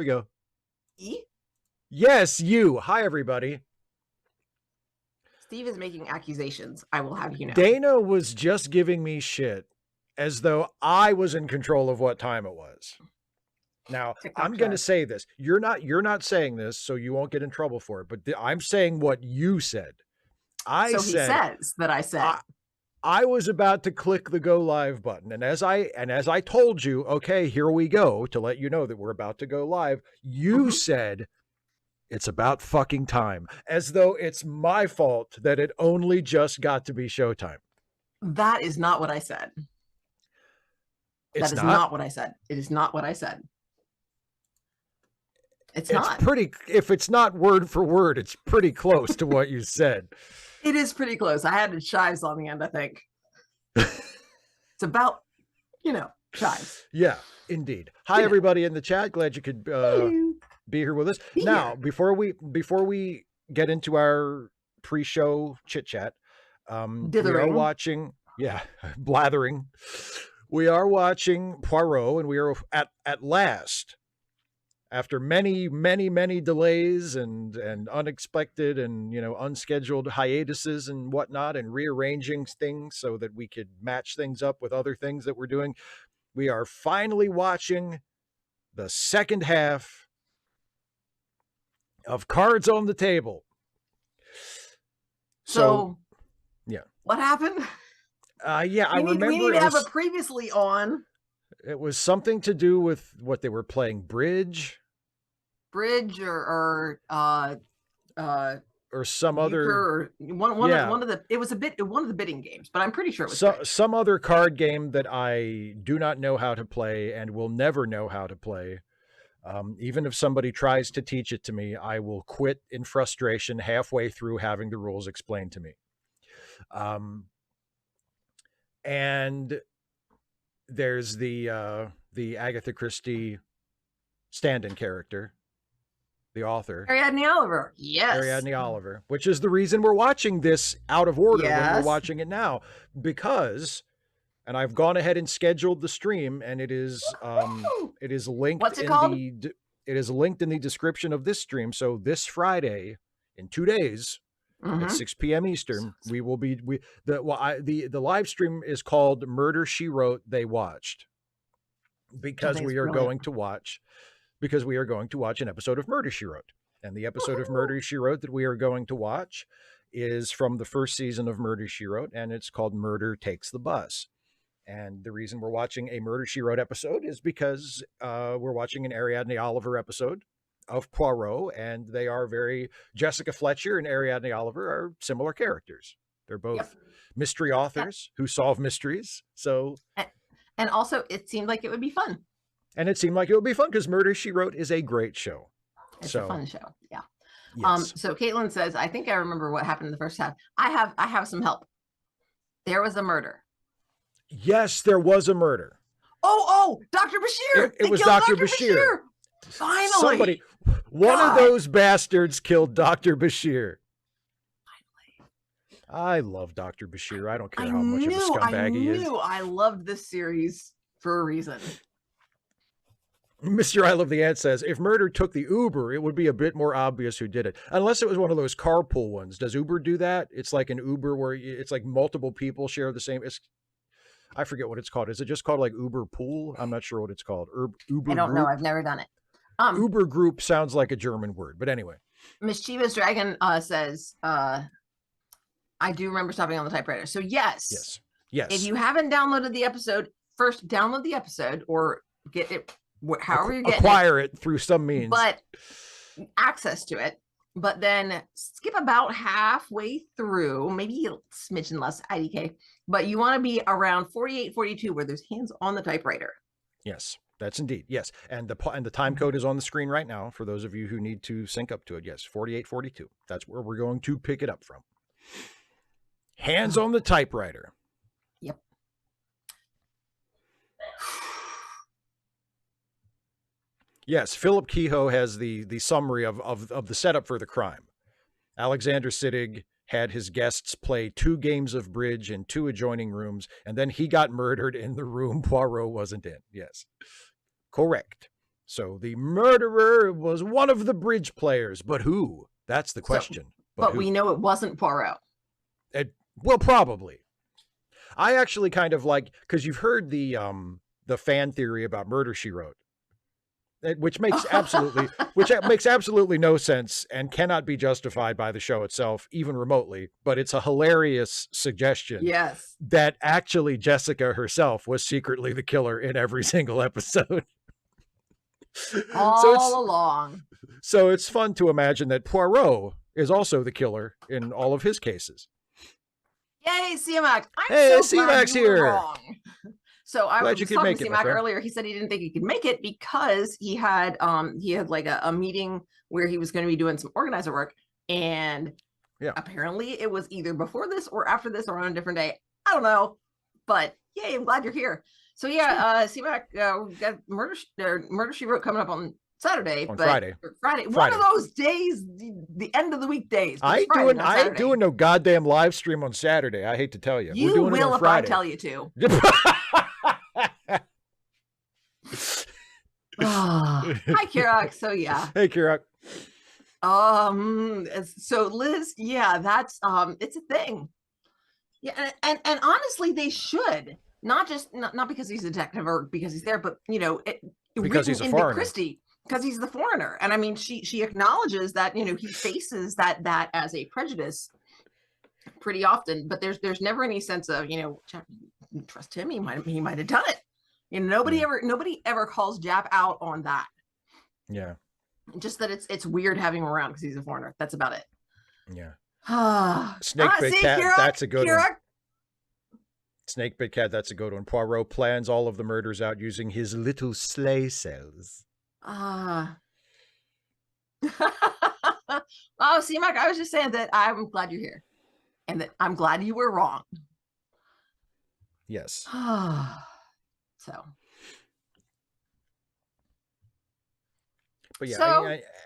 we go. E? Yes, you. Hi, everybody. Steve is making accusations. I will have you know. Dana was just giving me shit as though I was in control of what time it was. Now, I'm going to say this. You're not saying this, so you won't get in trouble for it. But I'm saying what you said. He says that I said. I was about to click the go live button, and as I told you, okay, here we go, to let you know that we're about to go live, you said it's about fucking time, as though it's my fault that it only just got to be showtime. That is not what I said. That is not what I said. It is not what I said. It's not. Pretty, if it's not word for word, it's pretty close to what you said. It is pretty close. I had Shives on the end, I think. It's about, Shives. Yeah, indeed. Hi, everybody in the chat. Glad you could be here with us. Now, before we get into our pre-show chit-chat, we are watching, blathering. We are watching Poirot, and we are at last, after many delays and unexpected and unscheduled hiatuses and whatnot, and rearranging things so that we could match things up with other things that we're doing, we are finally watching the second half of Cards on the Table. So yeah, what happened? I remember we need to have a previously on. It was something to do with what they were playing, bridge or some other one of the bidding games, but I'm pretty sure it was some other card game that I do not know how to play and will never know how to play. Even if somebody tries to teach it to me, I will quit in frustration halfway through having the rules explained to me. And there's the Agatha Christie stand-in character, the author, Ariadne Oliver. Yes, Ariadne Oliver, which is the reason we're watching this out of order when we're watching it now, because, and I've gone ahead and scheduled the stream, and it is linked. What's it called? It is linked in the description of this stream. So this Friday, in 2 days. At 6 p.m. Eastern, we will be the live stream is called Murder, She Wrote, They Watched, because we are going to watch an episode of Murder, She Wrote, and the episode of Murder, She Wrote that we are going to watch is from the first season of Murder, She Wrote, and it's called Murder Takes the Bus. And the reason we're watching a Murder, She Wrote episode is because we're watching an Ariadne Oliver episode of Poirot, and they are Jessica Fletcher and Ariadne Oliver are similar characters. They're both mystery authors who solve mysteries. So, and also it seemed like it would be fun. And it seemed like it would be fun because Murder, She Wrote is a great show. It's a fun show. Yeah. Yes. So Caitlin says, I think I remember what happened in the first half. I have some help. There was a murder. Yes, there was a murder. Oh, Dr. Bashir. It was Dr. Bashir. Finally. One of those bastards killed Dr. Bashir. Finally. I love Dr. Bashir. I don't care how much of a scumbag he is. I loved this series for a reason. Mr. I Love the Ant says, if murder took the Uber, it would be a bit more obvious who did it. Unless it was one of those carpool ones. Does Uber do that? It's like an Uber where it's like multiple people share the same... I forget what it's called. Is it just called like Uber Pool? I'm not sure what it's called. Uber I don't group? know. I've never done it. Uber group sounds like a German word, but anyway. Mischievous Dragon says, I do remember stopping on the typewriter. So yes. If you haven't downloaded the episode, first download the episode or get it however you're getting acquire it through some means. But access to it. But then skip about halfway through, maybe a smidgen less IDK, but you want to be around 48, 42 where there's hands on the typewriter. Yes. That's indeed. Yes. And the time code is on the screen right now for those of you who need to sync up to it. Yes. 4842. That's where we're going to pick it up from. Hands on the typewriter. Yep. Yes. Philip Kehoe has the summary of the setup for the crime. Alexander Siddig had his guests play 2 games of bridge in 2 adjoining rooms, and then he got murdered in the room Poirot wasn't in. Yes. Correct. So the murderer was one of the bridge players, but who? That's the question. But we know it wasn't Poirot. Well, probably. I actually kind of like, because you've heard the fan theory about Murder, She Wrote, which makes absolutely no sense and cannot be justified by the show itself, even remotely. But it's a hilarious suggestion. Yes, that actually Jessica herself was secretly the killer in every single episode. all along. So it's fun to imagine that Poirot is also the killer in all of his cases. Yay, CMAC! Hey, CMAC's here. Wrong. So I was talking to CMAC earlier. He said he didn't think he could make it because he had like a meeting where he was going to be doing some organizer work, and apparently it was either before this or after this or on a different day. I don't know, but yay! I'm glad you're here. So CMAC, we got Murder She Wrote coming up on Saturday, Friday. One of those days, the end of the weekdays. I ain't doing no goddamn live stream on Saturday. I hate to tell you. You will if I tell you to. Hi, Kirak. So Hey, Kirak. So Liz, that's it's a thing. Yeah, and honestly, they should not because he's a detective or because he's there, but because he's a foreigner. Christie, because he's the foreigner, and I mean, she acknowledges that he faces that as a prejudice pretty often, but there's never any sense of trust him. He might have done it. Nobody ever calls Jap out on that. Yeah. Just that it's weird having him around because he's a foreigner. That's about it. Yeah. Snake Big Cat, Kirak, that's a good one. Snake Big Cat, that's a good one. Poirot plans all of the murders out using his little sleigh cells. Oh, see, Mike, I was just saying that I'm glad you're here. And that I'm glad you were wrong. Yes. So. But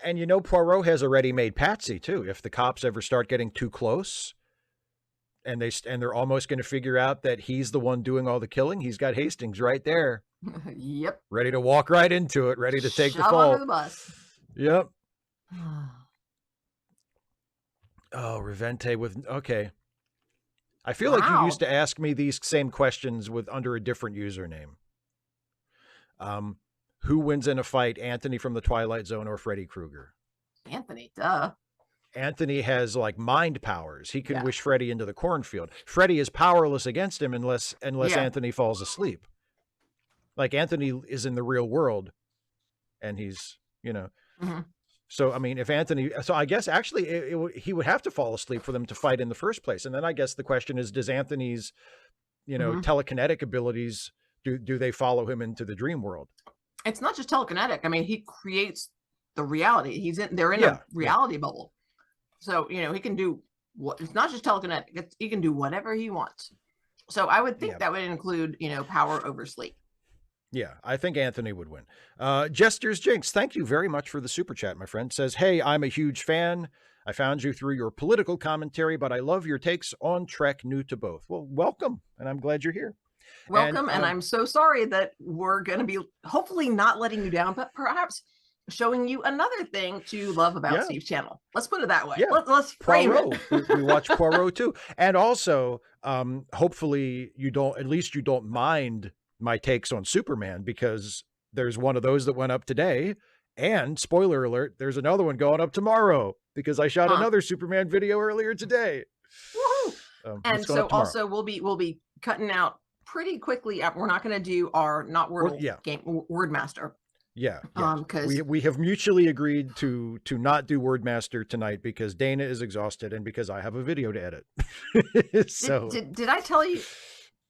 and Poirot has already made Patsy too. If the cops ever start getting too close and they're almost going to figure out that he's the one doing all the killing, he's got Hastings right there. Yep. Ready to walk right into it, ready to take the fall. Under the bus. Yep. Oh, Revente okay. I feel like you used to ask me these same questions under a different username. Who wins in a fight, Anthony from the Twilight Zone or Freddy Krueger? Anthony, duh. Anthony has like mind powers. He can wish Freddy into the cornfield. Freddy is powerless against him unless Anthony falls asleep. Like Anthony is in the real world and he's, Mm-hmm. So, I mean, I guess actually he would have to fall asleep for them to fight in the first place. And then I guess the question is, does Anthony's, telekinetic abilities, do they follow him into the dream world? It's not just telekinetic. I mean, he creates the reality. They're in a reality bubble. So, he can do it's not just telekinetic. He can do whatever he wants. So I would think that would include, power over sleep. Yeah, I think Anthony would win. Jester's Jinx, thank you very much for the super chat, my friend. Says, hey, I'm a huge fan. I found you through your political commentary, but I love your takes on Trek new to both. Well, welcome, and I'm glad you're here. Welcome, and I'm so sorry that we're going to be hopefully not letting you down, but perhaps showing you another thing to love about Steve's channel. Let's put it that way. Yeah. Let's frame Poirot. it. We watch Poirot too. And also, hopefully you don't mind my takes on Superman, because there's one of those that went up today, and spoiler alert, there's another one going up tomorrow because I shot another Superman video earlier today. Woohoo! And so also we'll be cutting out pretty quickly. We're not going to do our not Wordle game Wordmaster. Yeah. Because we have mutually agreed to not do Wordmaster tonight because Dana is exhausted and because I have a video to edit. So did I tell you?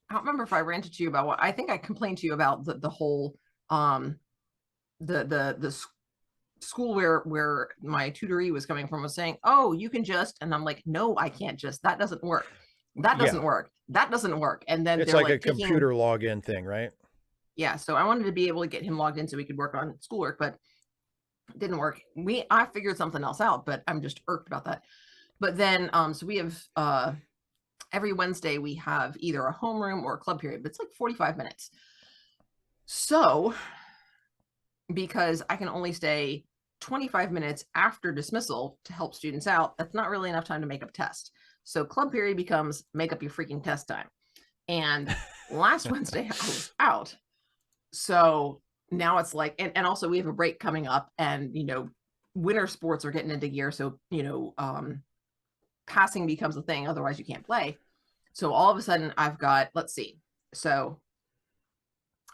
I don't remember if I ranted to you about what I think I complained to you about the whole the school where my tutoree was coming from was saying, oh, you can just, and I'm like, no, I can't just, that doesn't work. That doesn't work. That doesn't work. And then it's like a computer login thing, right? Yeah. So I wanted to be able to get him logged in so we could work on schoolwork, but it didn't work. I figured something else out, but I'm just irked about that. But then, so we have, every Wednesday we have either a homeroom or a club period, but it's like 45 minutes. So because I can only stay 25 minutes after dismissal to help students out. That's not really enough time to make up test. So club period becomes make up your freaking test time. And last Wednesday I was out. So now it's like, and also we have a break coming up, and, you know, winter sports are getting into gear. So, you know, passing becomes a thing. Otherwise you can't play. So all of a sudden I've got, let's see. So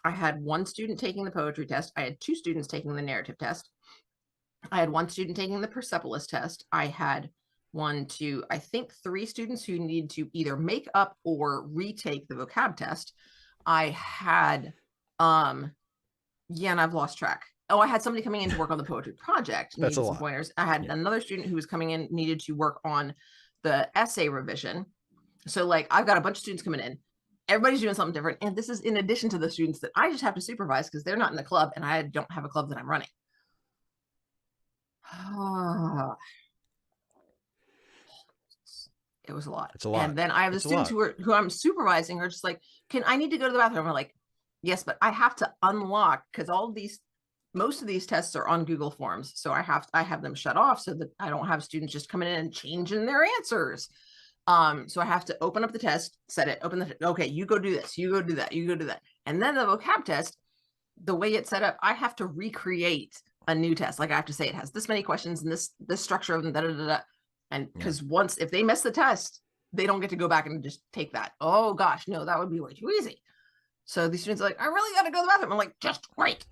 I had one student taking the poetry test. I had two students taking the narrative test. I had one student taking the Persepolis test. I had I think three students who needed to either make up or retake the vocab test. I had, and I've lost track. Oh, I had somebody coming in to work on the poetry project. That's a lot. Some pointers. I had another student who was coming in, needed to work on the essay revision. So like, I've got a bunch of students coming in. Everybody's doing something different. And this is in addition to the students that I just have to supervise because they're not in the club and I don't have a club that I'm running. It was a lot. It's a lot. And then I have the students who I'm supervising are just like, I need to go to the bathroom. I'm like, yes, but I have to unlock, because most of these tests are on Google Forms. So I have them shut off so that I don't have students just coming in and changing their answers. So I have to open up the test, set it, okay, you go do this, you go do that, you go do that. And then the vocab test, the way it's set up, I have to recreate a new test. Like I have to say it has this many questions and this structure of them, da, da, da, da. And because if they miss the test, they don't get to go back and just take that. Oh gosh, no, that would be way too easy. So these students are like, I really got to go to the bathroom. I'm like, just wait.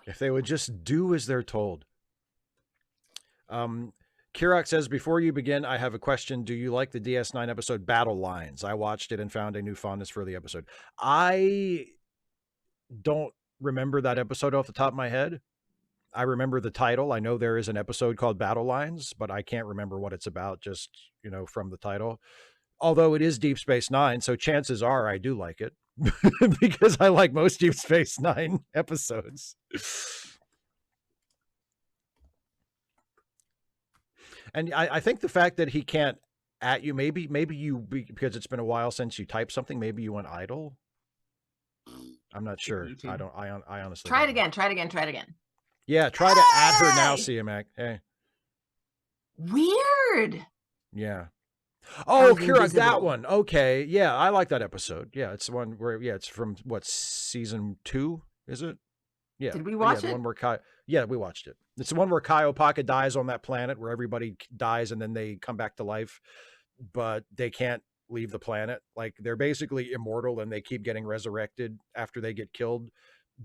If they would just do as they're told. Kirok says, before you begin, I have a question. Do you like the DS9 episode Battle Lines? I watched it and found a new fondness for the episode. I don't remember that episode off the top of my head. I remember the title. I know there is an episode called Battle Lines, but I can't remember what it's about, just, you know, from the title. Although it is Deep Space Nine, so chances are I do like it because I like most Deep Space Nine episodes. And I think the fact that he can't at you, maybe you, because it's been a while since you typed something, maybe you went idle. I'm not sure. I honestly try it again. Try it again. Yeah, try to add her now, CMAC. Hey. Weird. Yeah. Oh, Kira, that one. Okay. Yeah, I like that episode. Yeah, it's the one where, it's from what, season 2, is it? Yeah. Did we watch it? The one where we watched it. It's the one where Kai Opaka dies on that planet where everybody dies and then they come back to life, but they can't leave the planet. Like they're basically immortal and they keep getting resurrected after they get killed,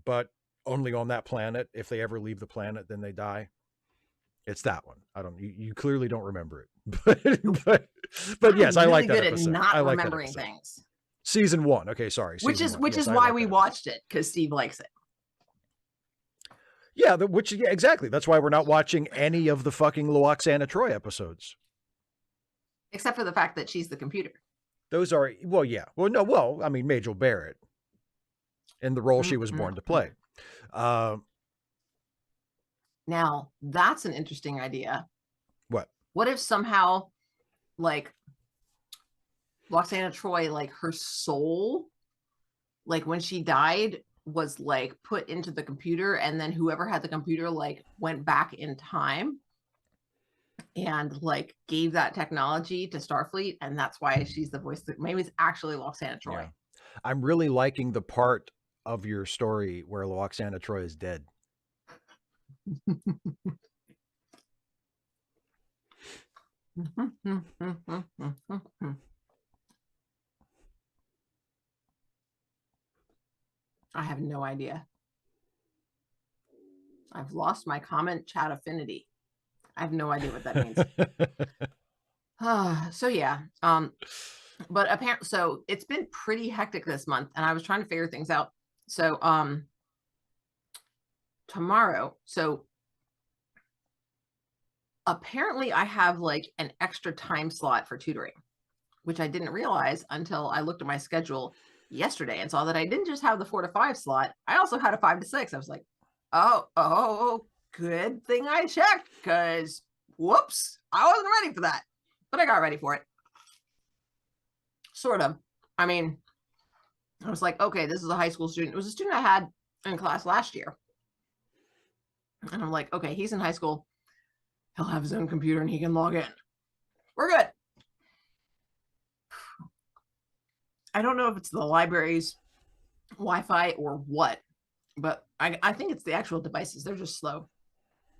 but only on that planet. If they ever leave the planet, then they die. It's that one. You clearly don't remember it, but yes, I like that episode. Not remembering things. Season 1. Okay. Sorry. Which is why we watched it, because Steve likes it. Yeah. Exactly. That's why we're not watching any of the fucking Loaxana Troy episodes. Except for the fact that she's the computer. Those are, well, yeah. Well, no, well, I mean, Majel Barrett in the role she was born to play. Now, that's an interesting idea. What? What if somehow, like, Loaxana Troy, like, her soul, like, when she died, was, like, put into the computer, and then whoever had the computer, like, went back in time and, like, gave that technology to Starfleet, and that's why she's the voice that maybe it's actually Loaxana Troy. Yeah. I'm really liking the part of your story where Loaxana Troy is dead. I have no idea. I've lost my comment chat affinity. I have no idea what that means. So yeah. But apparently, so it's been pretty hectic this month, and I was trying to figure things out. So tomorrow, so apparently I have like an extra time slot for tutoring, which I didn't realize until I looked at my schedule yesterday and saw that I didn't just have the 4 to 5 slot. I also had a 5 to 6. I was like, oh, good thing I checked, because whoops, I wasn't ready for that, but I got ready for it. Sort of. I mean, I was like, okay, this is a high school student. It was a student I had in class last year. And I'm like, okay, he's in high school. He'll have his own computer and he can log in. We're good. I don't know if it's the library's Wi-Fi or what, but I think it's the actual devices. They're just slow.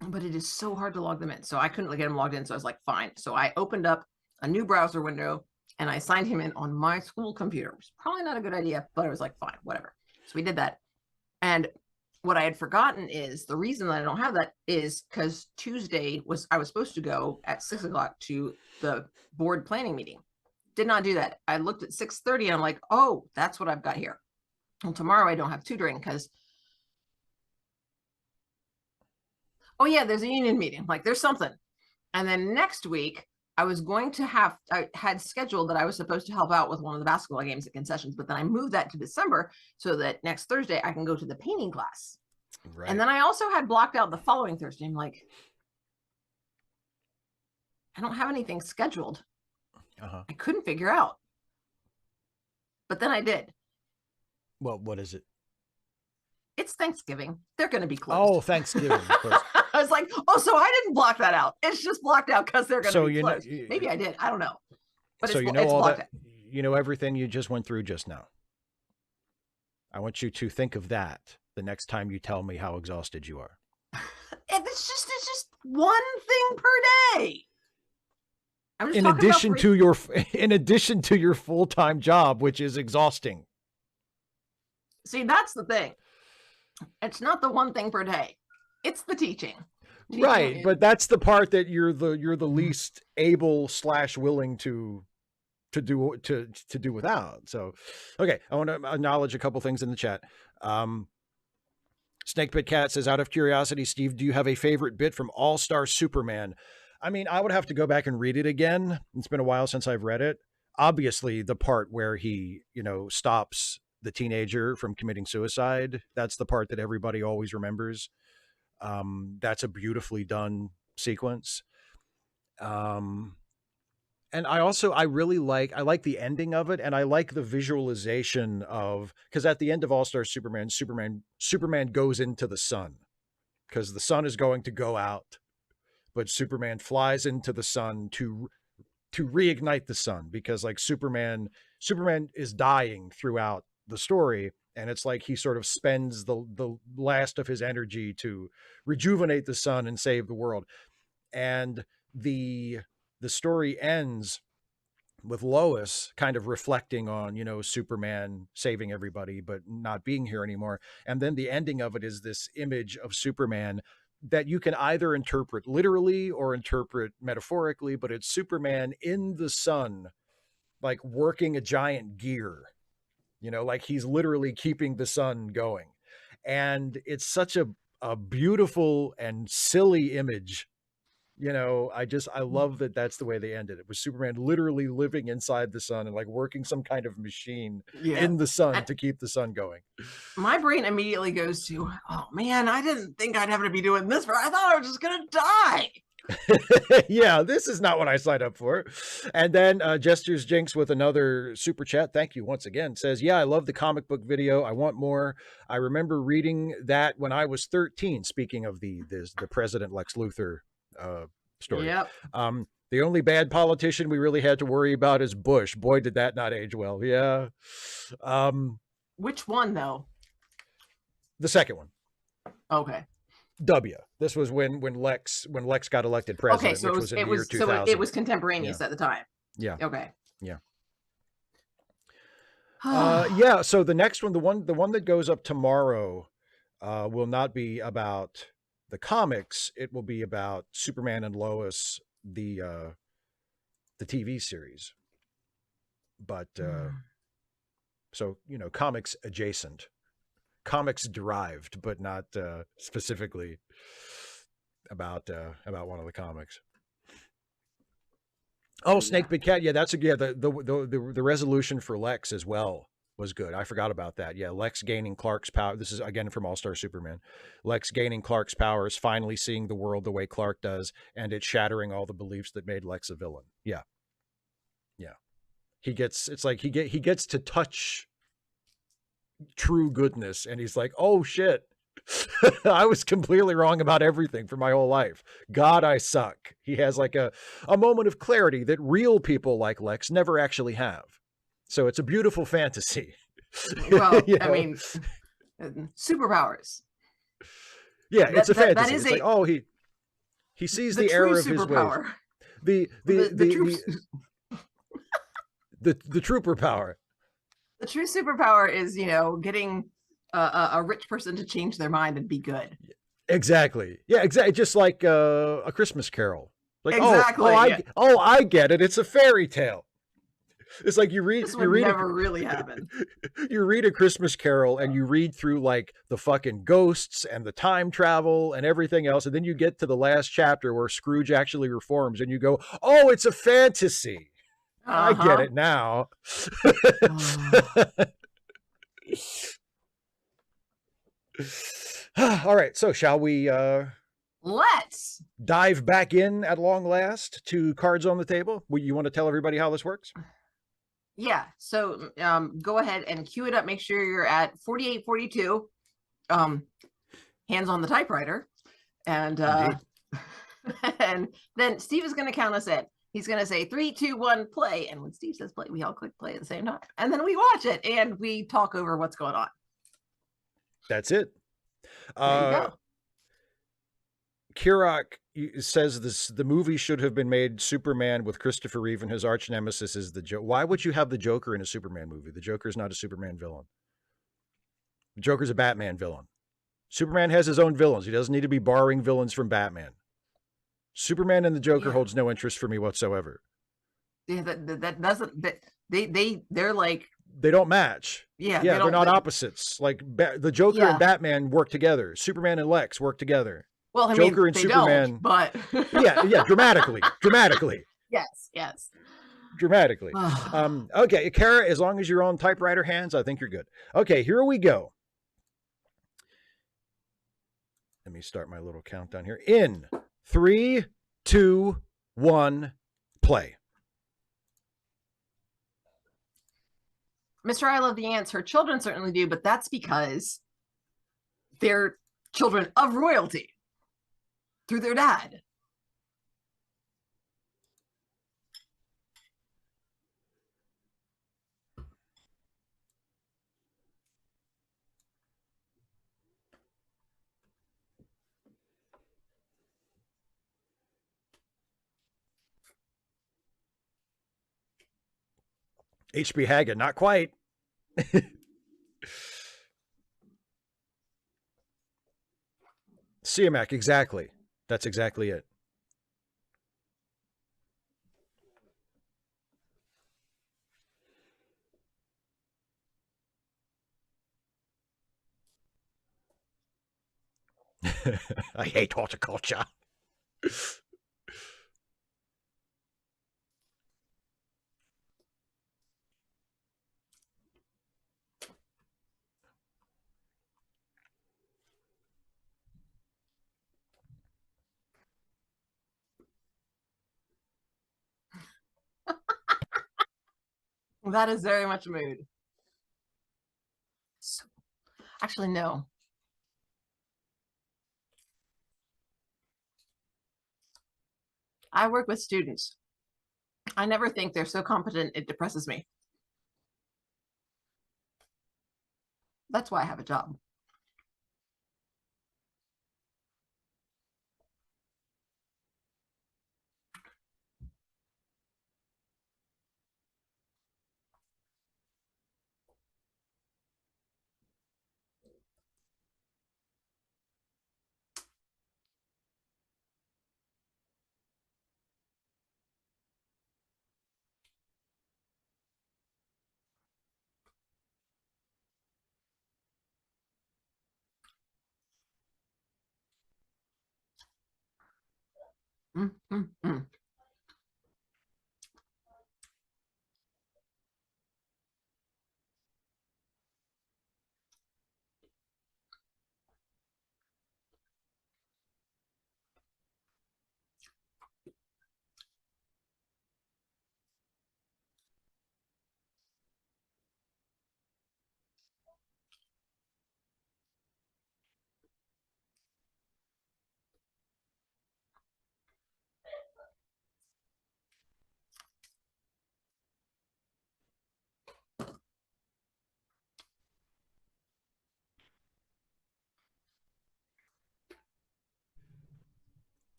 But it is so hard to log them in. So I couldn't get him logged in. So I was like, fine. So I opened up a new browser window and I signed him in on my school computer, which is probably not a good idea, but I was like, fine, whatever. So we did that. And what I had forgotten is the reason that I don't have that is because Tuesday I was supposed to go at 6 o'clock to the board planning meeting. Did not do that. I looked at 6:30 and I'm like, oh, that's what I've got here. Well, tomorrow I don't have tutoring because oh yeah, there's a union meeting, like there's something. And then next week I had scheduled that I was supposed to help out with one of the basketball games at concessions, but then I moved that to December so that next Thursday I can go to the painting class. Right. And then I also had blocked out the following Thursday. I'm like, I don't have anything scheduled. I couldn't figure out. But then I did. Well, what is it? It's Thanksgiving. They're going to be closed. Oh, Thanksgiving. I was like, oh, so I didn't block that out. It's just blocked out because they're going to be closed. Maybe I did. I don't know. But so it's all that. You know everything you just went through just now. I want you to think of that the next time you tell me how exhausted you are. It's just one thing per day. I'm just in addition to your full-time job, which is exhausting. See, that's the thing. It's not the one thing per day. It's the teaching. Right, but that's the part that you're the least able / willing to do without. So, okay, I want to acknowledge a couple things in the chat. Snake Pit Cat says, out of curiosity, Steve, do you have a favorite bit from All-Star Superman? I mean, I would have to go back and read it again. It's been a while since I've read it. Obviously, the part where he, stops the teenager from committing suicide. That's the part that everybody always remembers. That's a beautifully done sequence. And I really like the ending of it. And I like the visualization of, because at the end of All-Star Superman goes into the sun because the sun is going to go out, but Superman flies into the sun to reignite the sun because like Superman is dying throughout the story. And it's like he sort of spends the last of his energy to rejuvenate the sun and save the world. And the story ends with Lois kind of reflecting on, Superman saving everybody, but not being here anymore. And then the ending of it is this image of Superman that you can either interpret literally or interpret metaphorically, but it's Superman in the sun, like working a giant gear. Like he's literally keeping the sun going. And it's such a beautiful and silly image. I love that that's the way they ended it, with Superman literally living inside the sun and like working some kind of machine in the sun to keep the sun going. My brain immediately goes to, oh man, I didn't think I'd have to be doing this, I thought I was just going to die. Yeah, this is not what I signed up for. And then Gestures Jinx with another super chat. Thank you once again. Says, yeah, I love the comic book video. I want more. I remember reading that when I was 13. Speaking of the President Lex Luthor story. Yep. The only bad politician we really had to worry about is Bush. Boy, did that not age well. Yeah. Which one though? The second one. Okay. W. This was when Lex got elected president. Okay, so which was in the year 2000. So it was contemporaneous at the time. Yeah. Okay. Yeah. Yeah. So the next one, the one that goes up tomorrow, will not be about the comics. It will be about Superman and Lois, the TV series. But so comics adjacent. Comics derived, but not specifically about one of the comics. Oh, Snake Big Cat. Yeah, the resolution for Lex as well was good. I forgot about that. Yeah, Lex gaining Clark's power. This is again from All-Star Superman. Lex gaining Clark's powers, finally seeing the world the way Clark does, and it's shattering all the beliefs that made Lex a villain. Yeah. Yeah. He gets to touch true goodness. And he's like, oh shit. I was completely wrong about everything for my whole life. God, I suck. He has like a moment of clarity that real people like Lex never actually have. So it's a beautiful fantasy. Well, I mean, superpowers. Yeah, it's a fantasy. It's like, oh, he sees the error of his ways. The trooper power. The true superpower is, getting a rich person to change their mind and be good. Exactly. Yeah, exactly. Just like A Christmas Carol. Like, exactly. I get it. It's a fairy tale. It's like this would never really happen. You read A Christmas Carol and you read through like the fucking ghosts and the time travel and everything else, and then you get to the last chapter where Scrooge actually reforms, and you go, "Oh, it's a fantasy. I get it now." All right, so shall we let's dive back in at long last to Cards on the Table? You want to tell everybody how this works? Yeah, so go ahead and cue it up. Make sure you're at 4842, hands on the typewriter, and and then Steve is going to count us in. He's going to say 3, 2, 1, play, and when Steve says play, we all click play at the same time, and then we watch it and we talk over what's going on. That's it. There you go. Kirok says the movie should have been made Superman with Christopher Reeve, and his arch nemesis is the Joker. Why would you have the Joker in a Superman movie? The Joker is not a Superman villain. The Joker's a Batman villain. Superman has his own villains. He doesn't need to be borrowing villains from Batman. Superman and the Joker holds no interest for me whatsoever. Yeah, that doesn't. They're like, they don't match. Yeah, they're not opposites. Like the Joker and Batman work together. Superman and Lex work together. Well, I Joker mean, and Superman, don't, but yeah, dramatically. Yes. Dramatically. Okay, Kara, as long as you're on typewriter hands, I think you're good. Okay, here we go. Let me start my little countdown here. In 3, 2, 1, play. Mr. I love the ants. Her children certainly do, but that's because they're children of royalty through their dad. H.B. Haggett, not quite. Siamak, exactly. That's exactly it. I hate horticulture. That is very much a mood. So, actually, no. I work with students. I never think they're so competent it depresses me. That's why I have a job.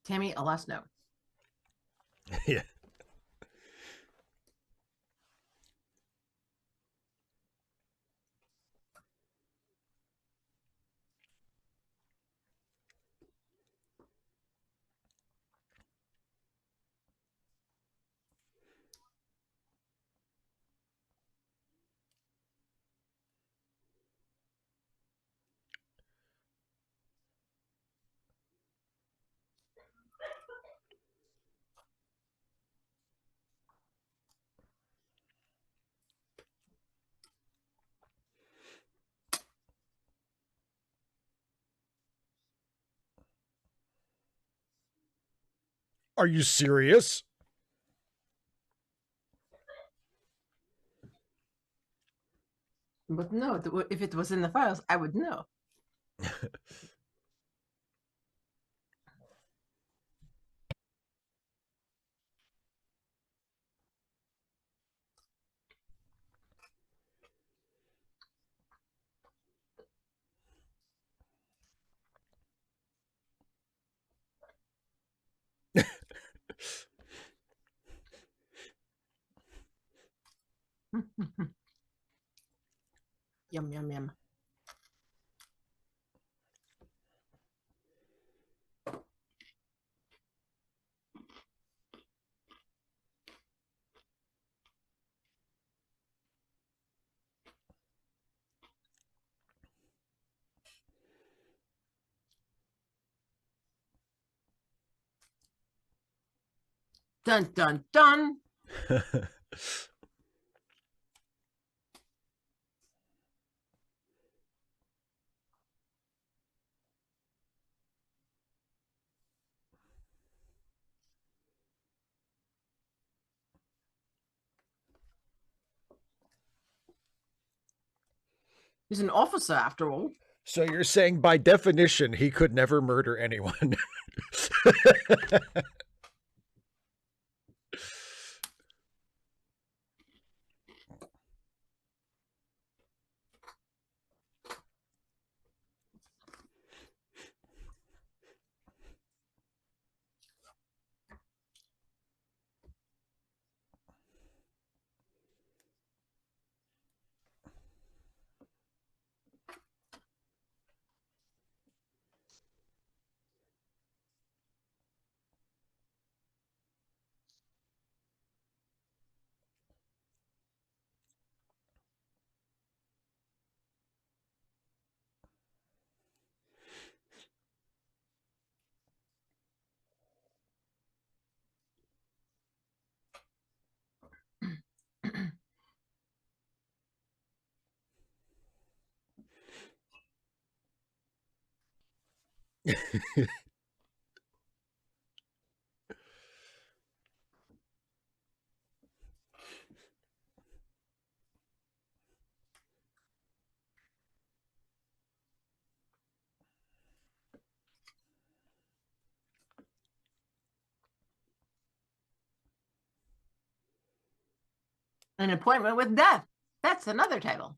Tammy, a last note. Yeah. Are you serious? But no, if it was in the files, I would know. Yum, yum, yum. Dun, dun, dun. He's an officer, after all. So you're saying by definition he could never murder anyone? An appointment with death. That's another title.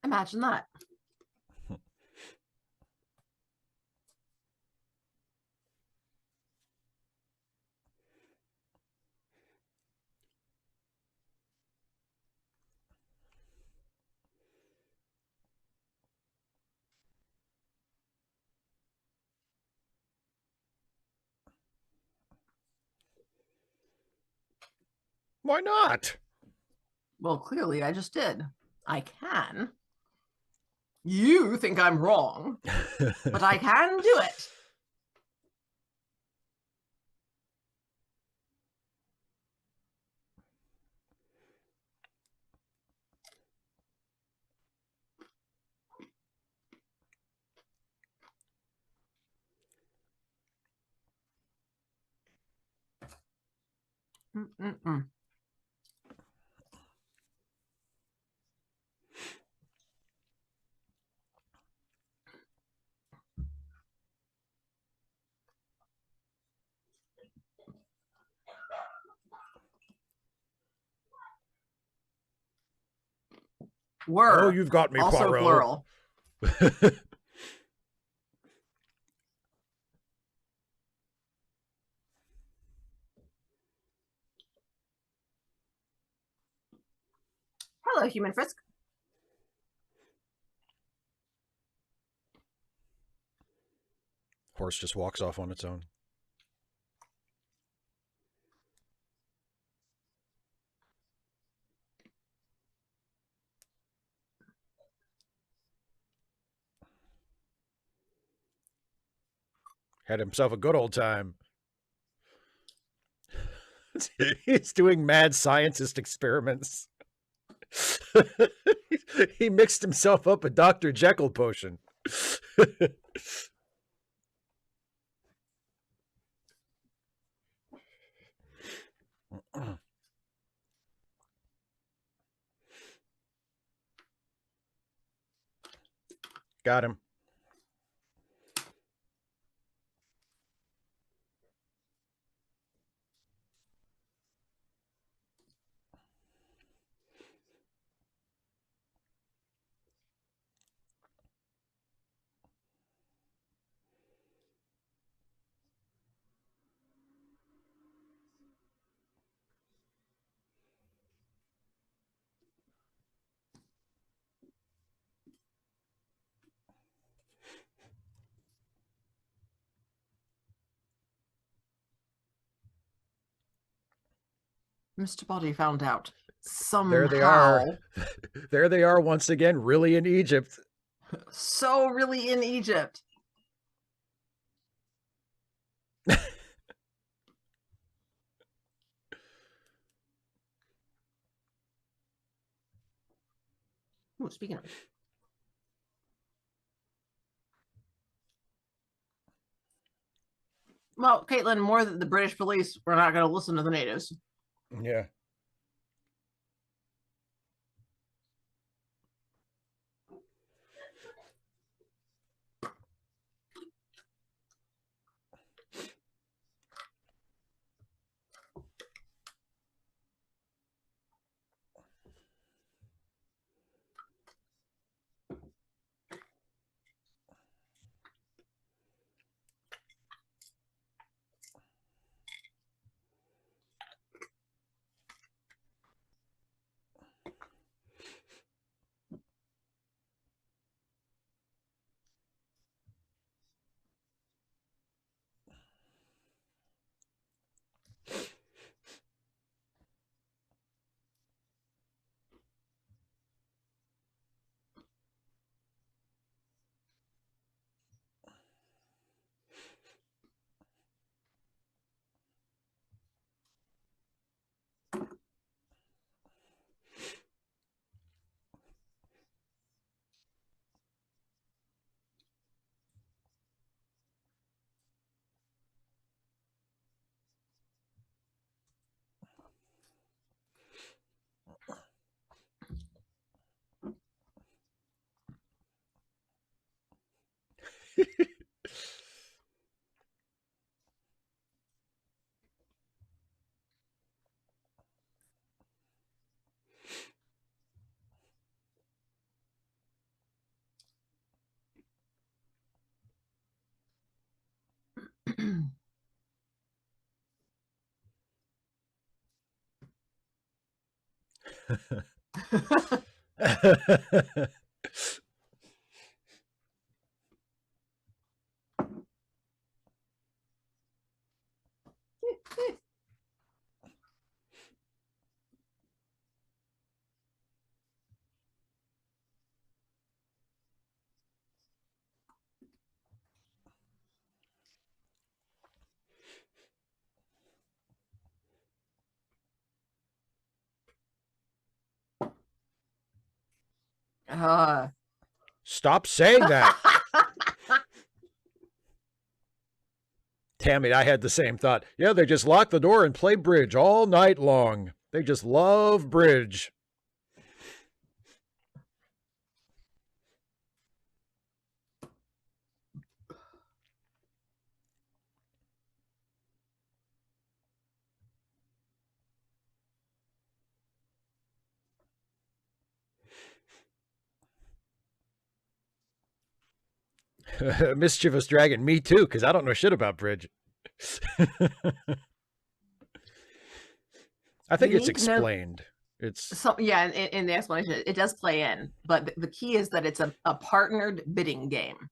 Imagine that. Why not? Well, clearly I just did. I can. You think I'm wrong, but I can do it. Mm-mm-mm. Were. Oh, you've got me, also Poirot. Plural. Hello, Human Frisk. Horse just walks off on its own. Had himself a good old time. He's doing mad scientist experiments. He mixed himself up a Dr. Jekyll potion. Got him. Mr. Body found out somehow. There they are. There they are once again, really in Egypt. So really in Egypt. Ooh, speaking of. Well, Caitlin, more than the British police were not going to listen to the natives. Yeah. Stop saying that. Damn it, I had the same thought. Yeah, they just lock the door and play bridge all night long. They just love bridge. Mischievous dragon, me too, because I don't know shit about bridge. I think it's explained. It's yeah, in the explanation, it does play in, but the key is that it's a partnered bidding game.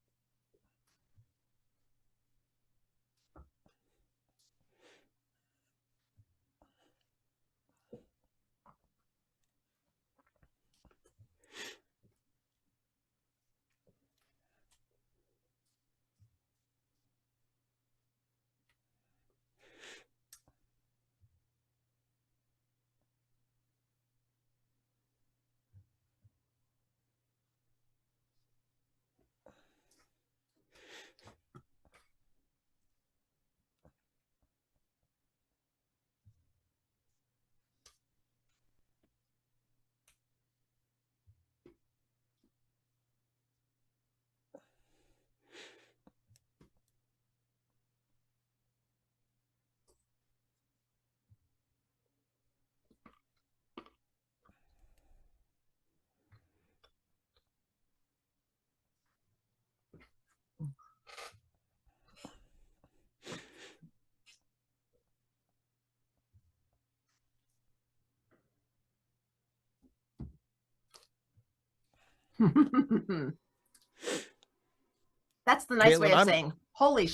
That's the nice way of saying, holy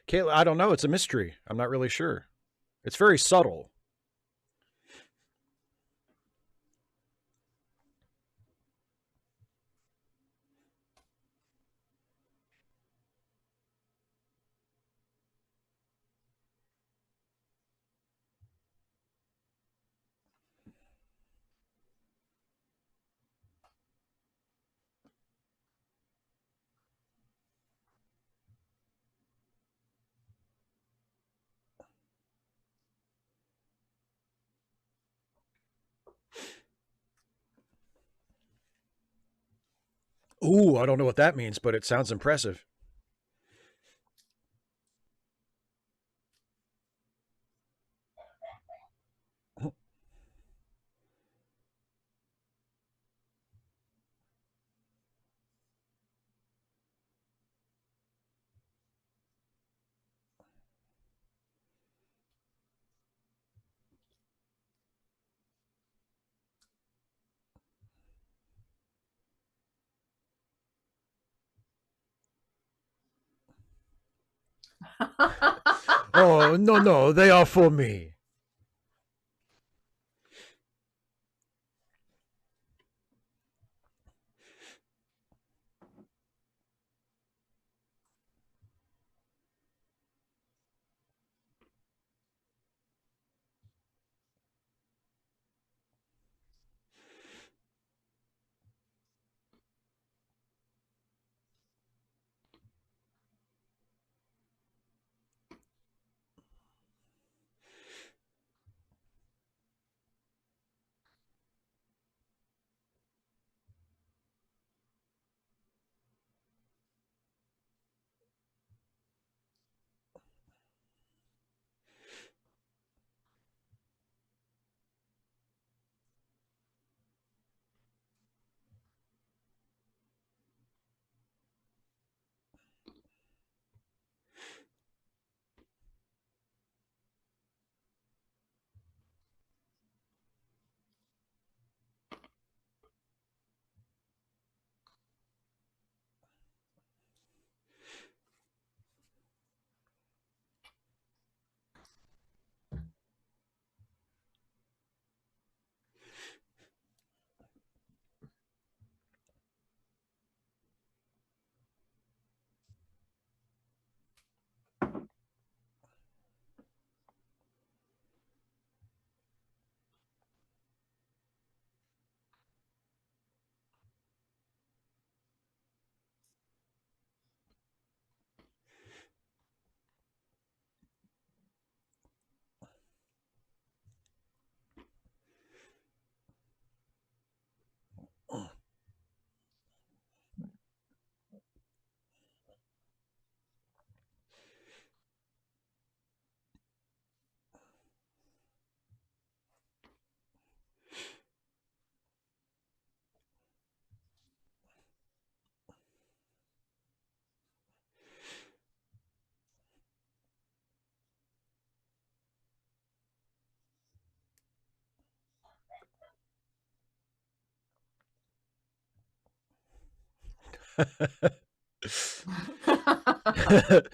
Caitlin, I don't know. It's a mystery. I'm not really sure. It's very subtle. Ooh, I don't know what that means, but it sounds impressive. Oh, no, they are for me.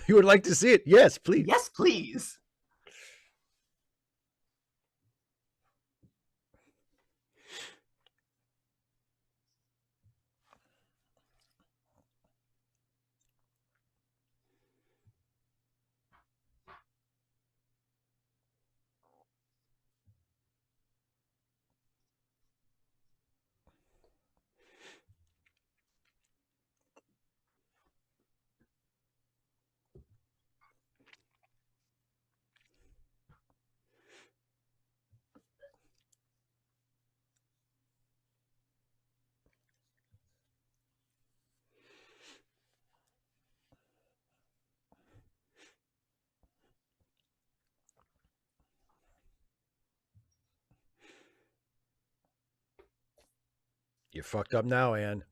You would like to see it? Yes, please. Yes, please. You fucked up now, Anne.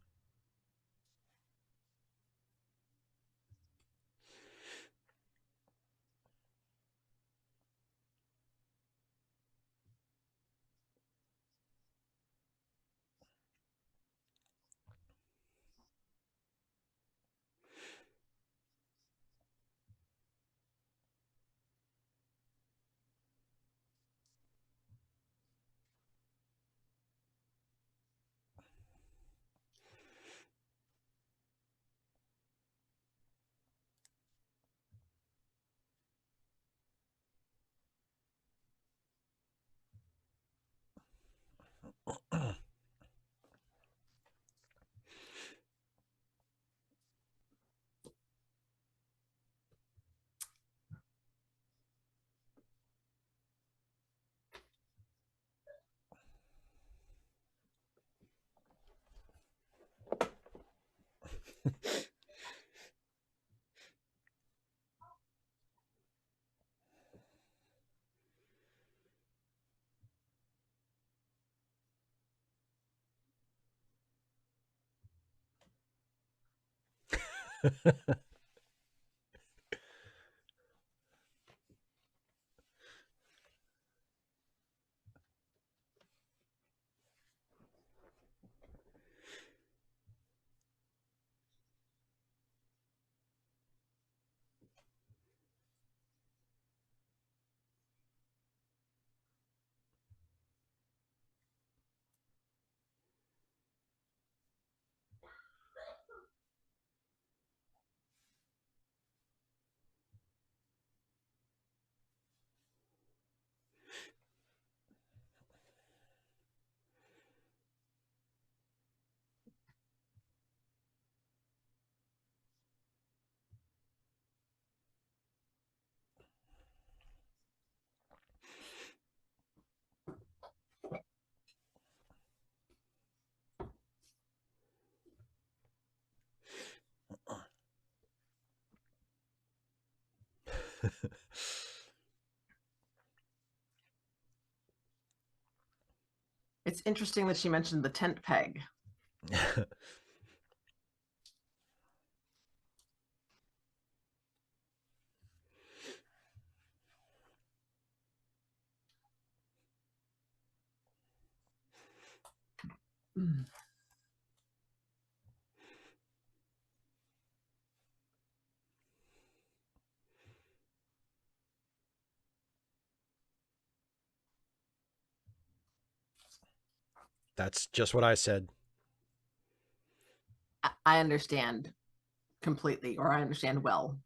It's interesting that she mentioned the tent peg. That's just what I said. I understand completely, or I understand well.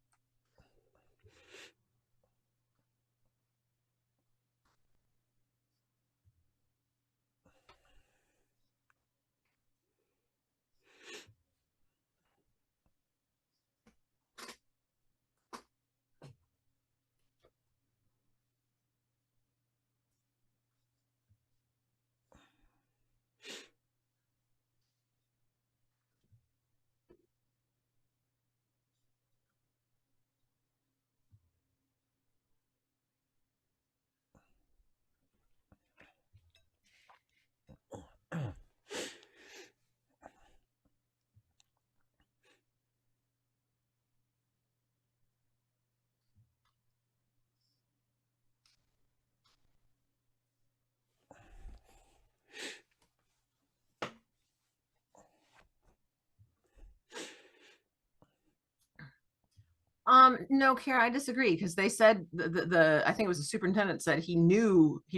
No, Kara, I disagree because they said the I think it was the superintendent said he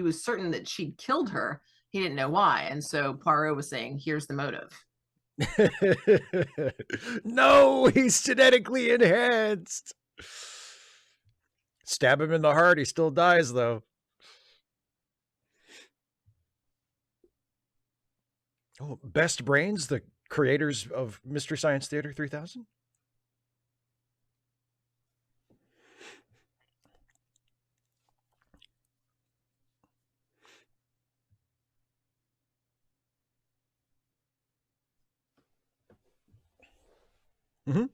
was certain that she'd killed her. He didn't know why, and so Poirot was saying, "Here's the motive." No, he's genetically enhanced. Stab him in the heart, he still dies though. Oh, Best Brains, the creators of Mystery Science Theater 3000. Mm-hmm.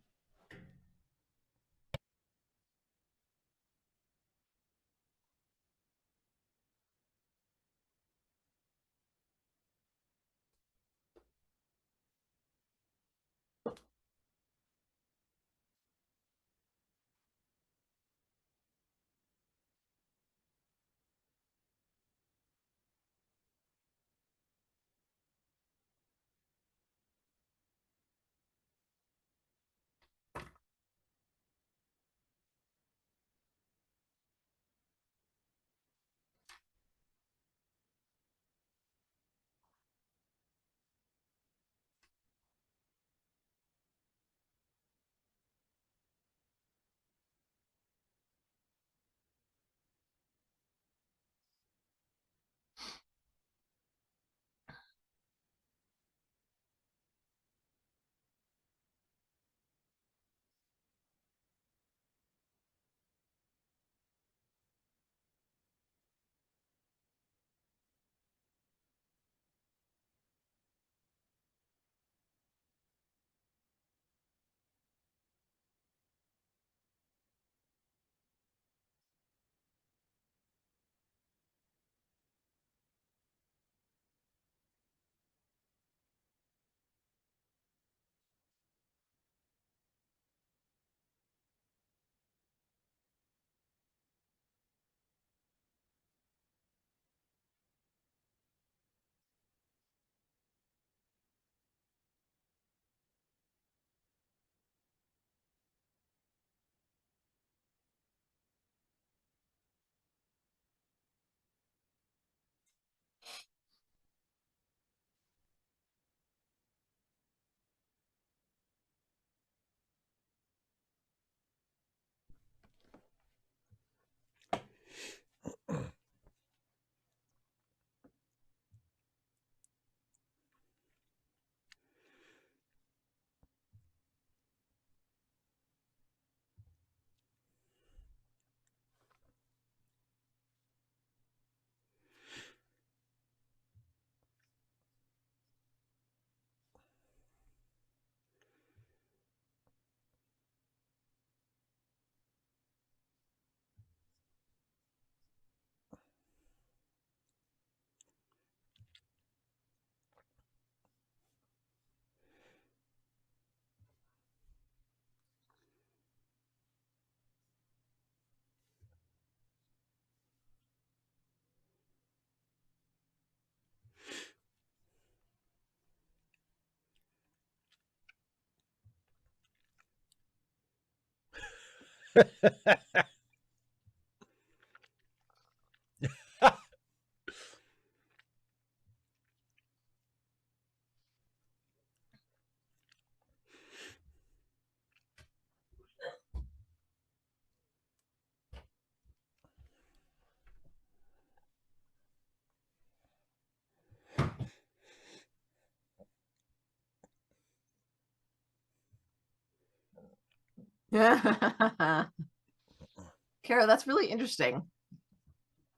Kara, that's really interesting.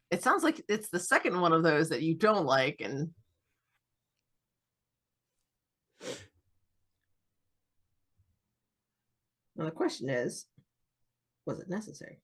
It sounds like it's the second one of those that you don't like, and well, the question is, was it necessary?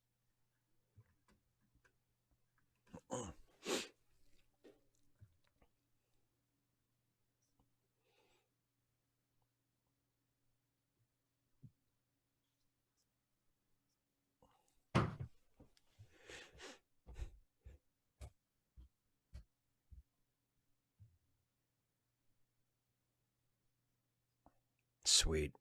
Sweet.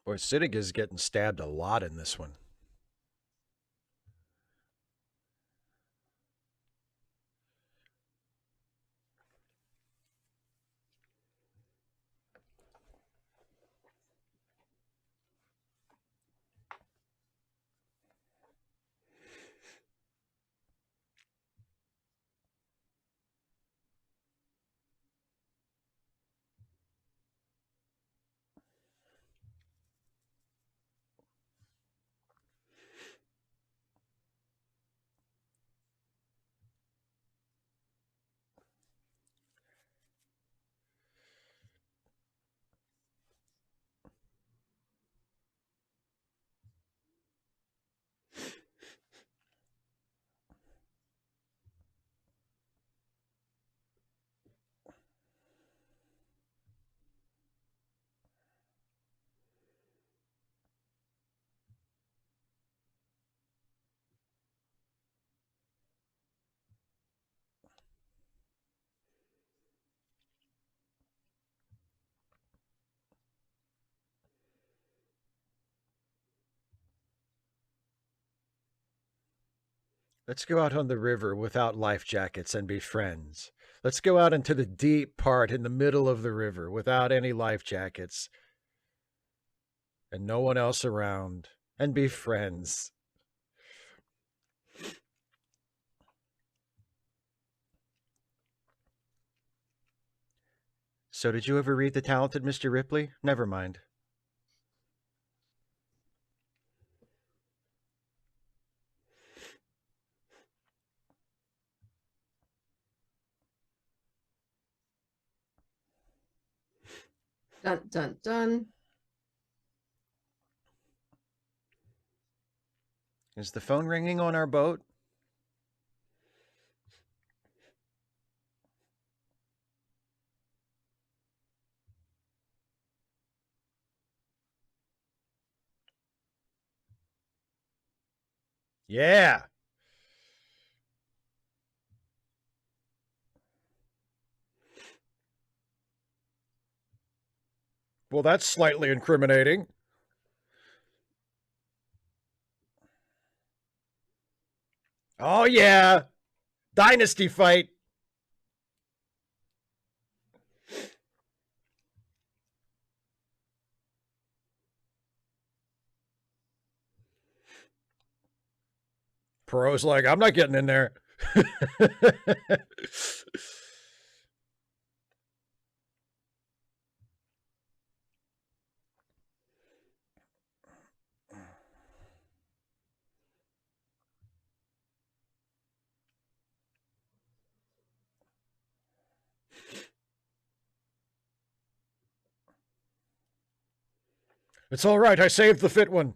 Boy, Siddig is getting stabbed a lot in this one. Let's go out on the river without life jackets and be friends. Let's go out into the deep part in the middle of the river without any life jackets and no one else around and be friends. So, did you ever read The Talented Mr. Ripley? Never mind. Dun, dun, dun. Is the phone ringing on our boat? Yeah. Well, that's slightly incriminating. Oh, yeah. Dynasty fight. Poirot's like, I'm not getting in there. It's all right. I saved the fit one.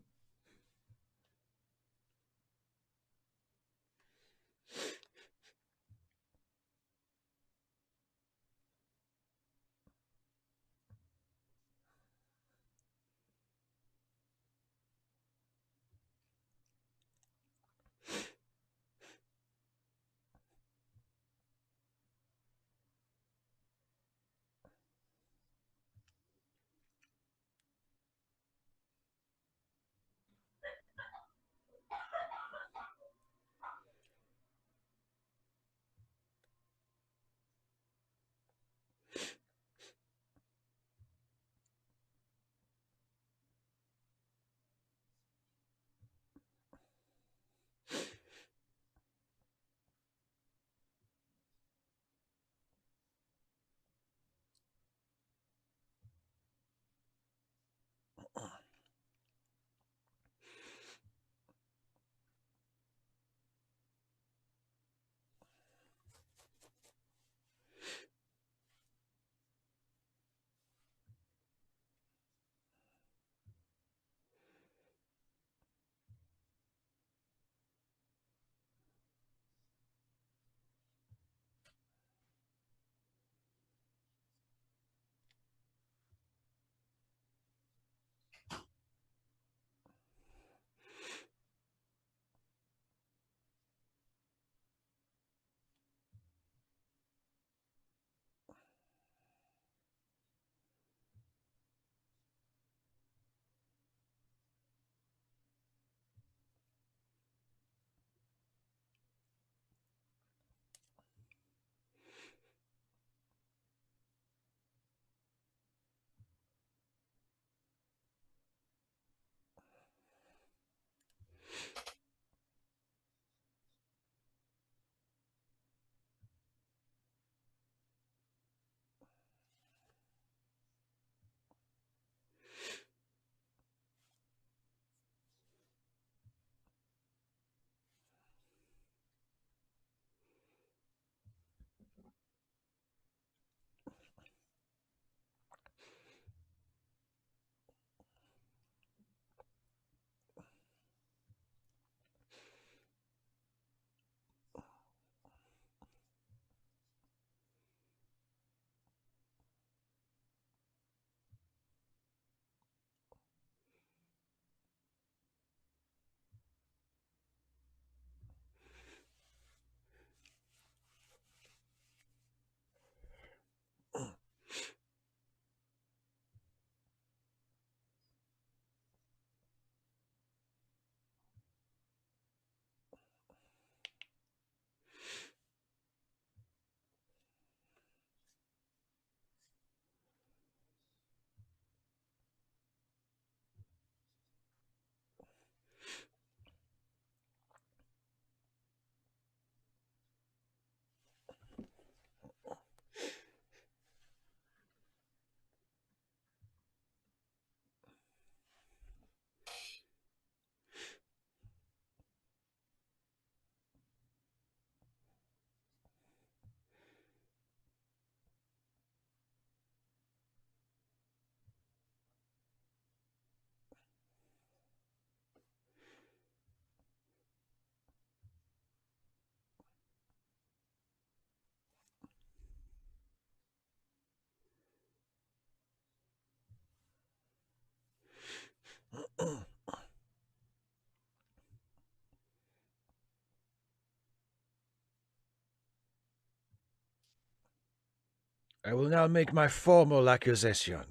I will now make my formal accusation.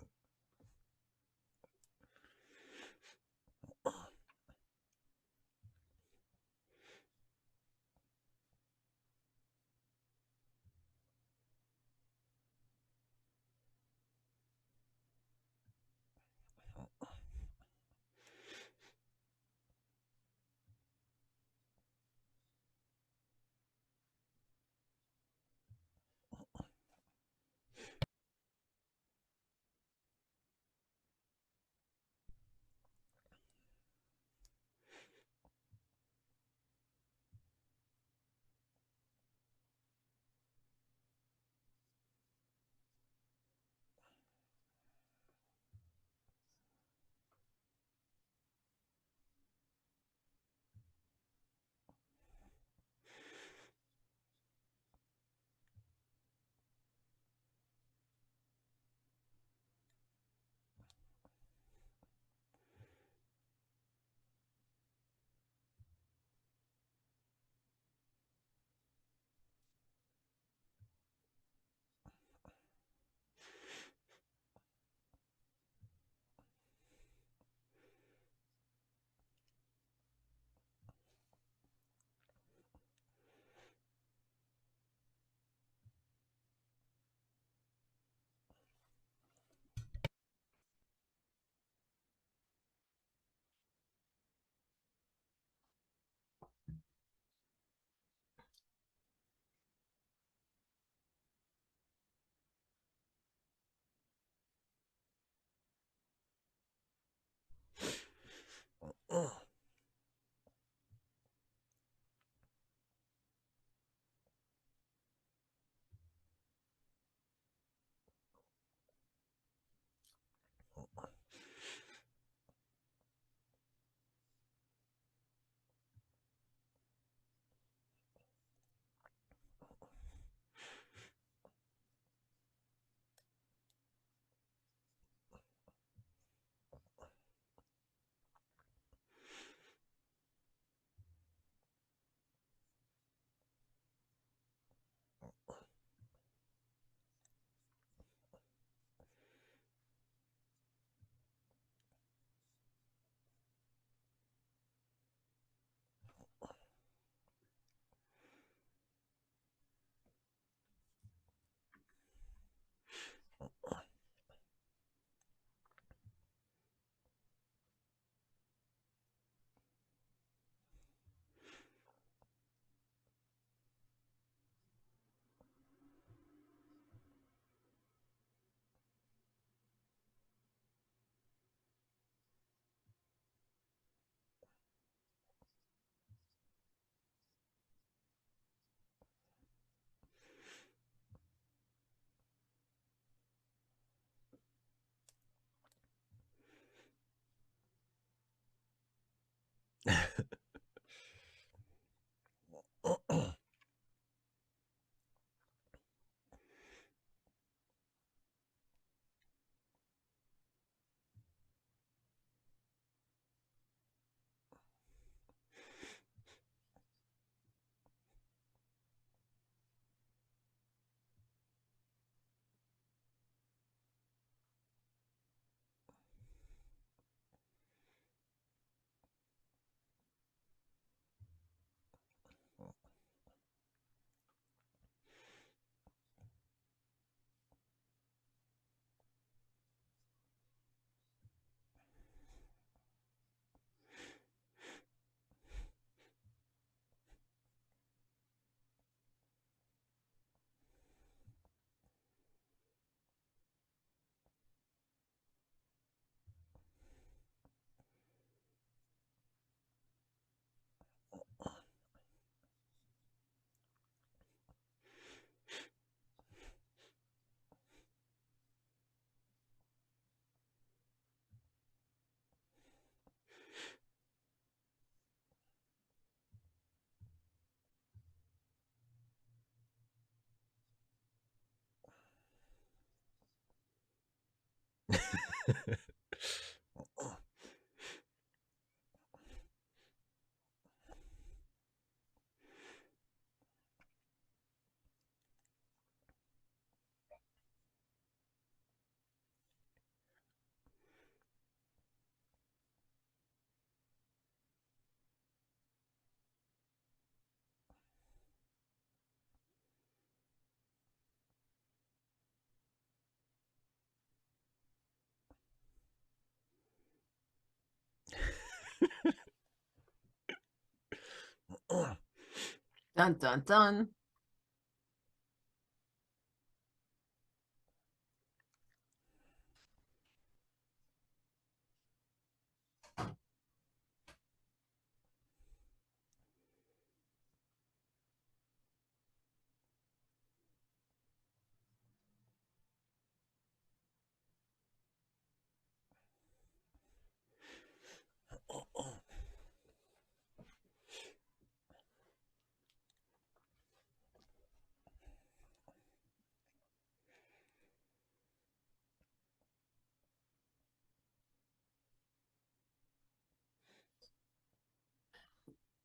Dun, dun, dun.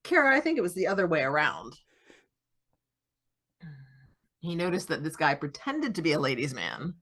Kara, I think it was the other way around. He noticed that this guy pretended to be a ladies' man.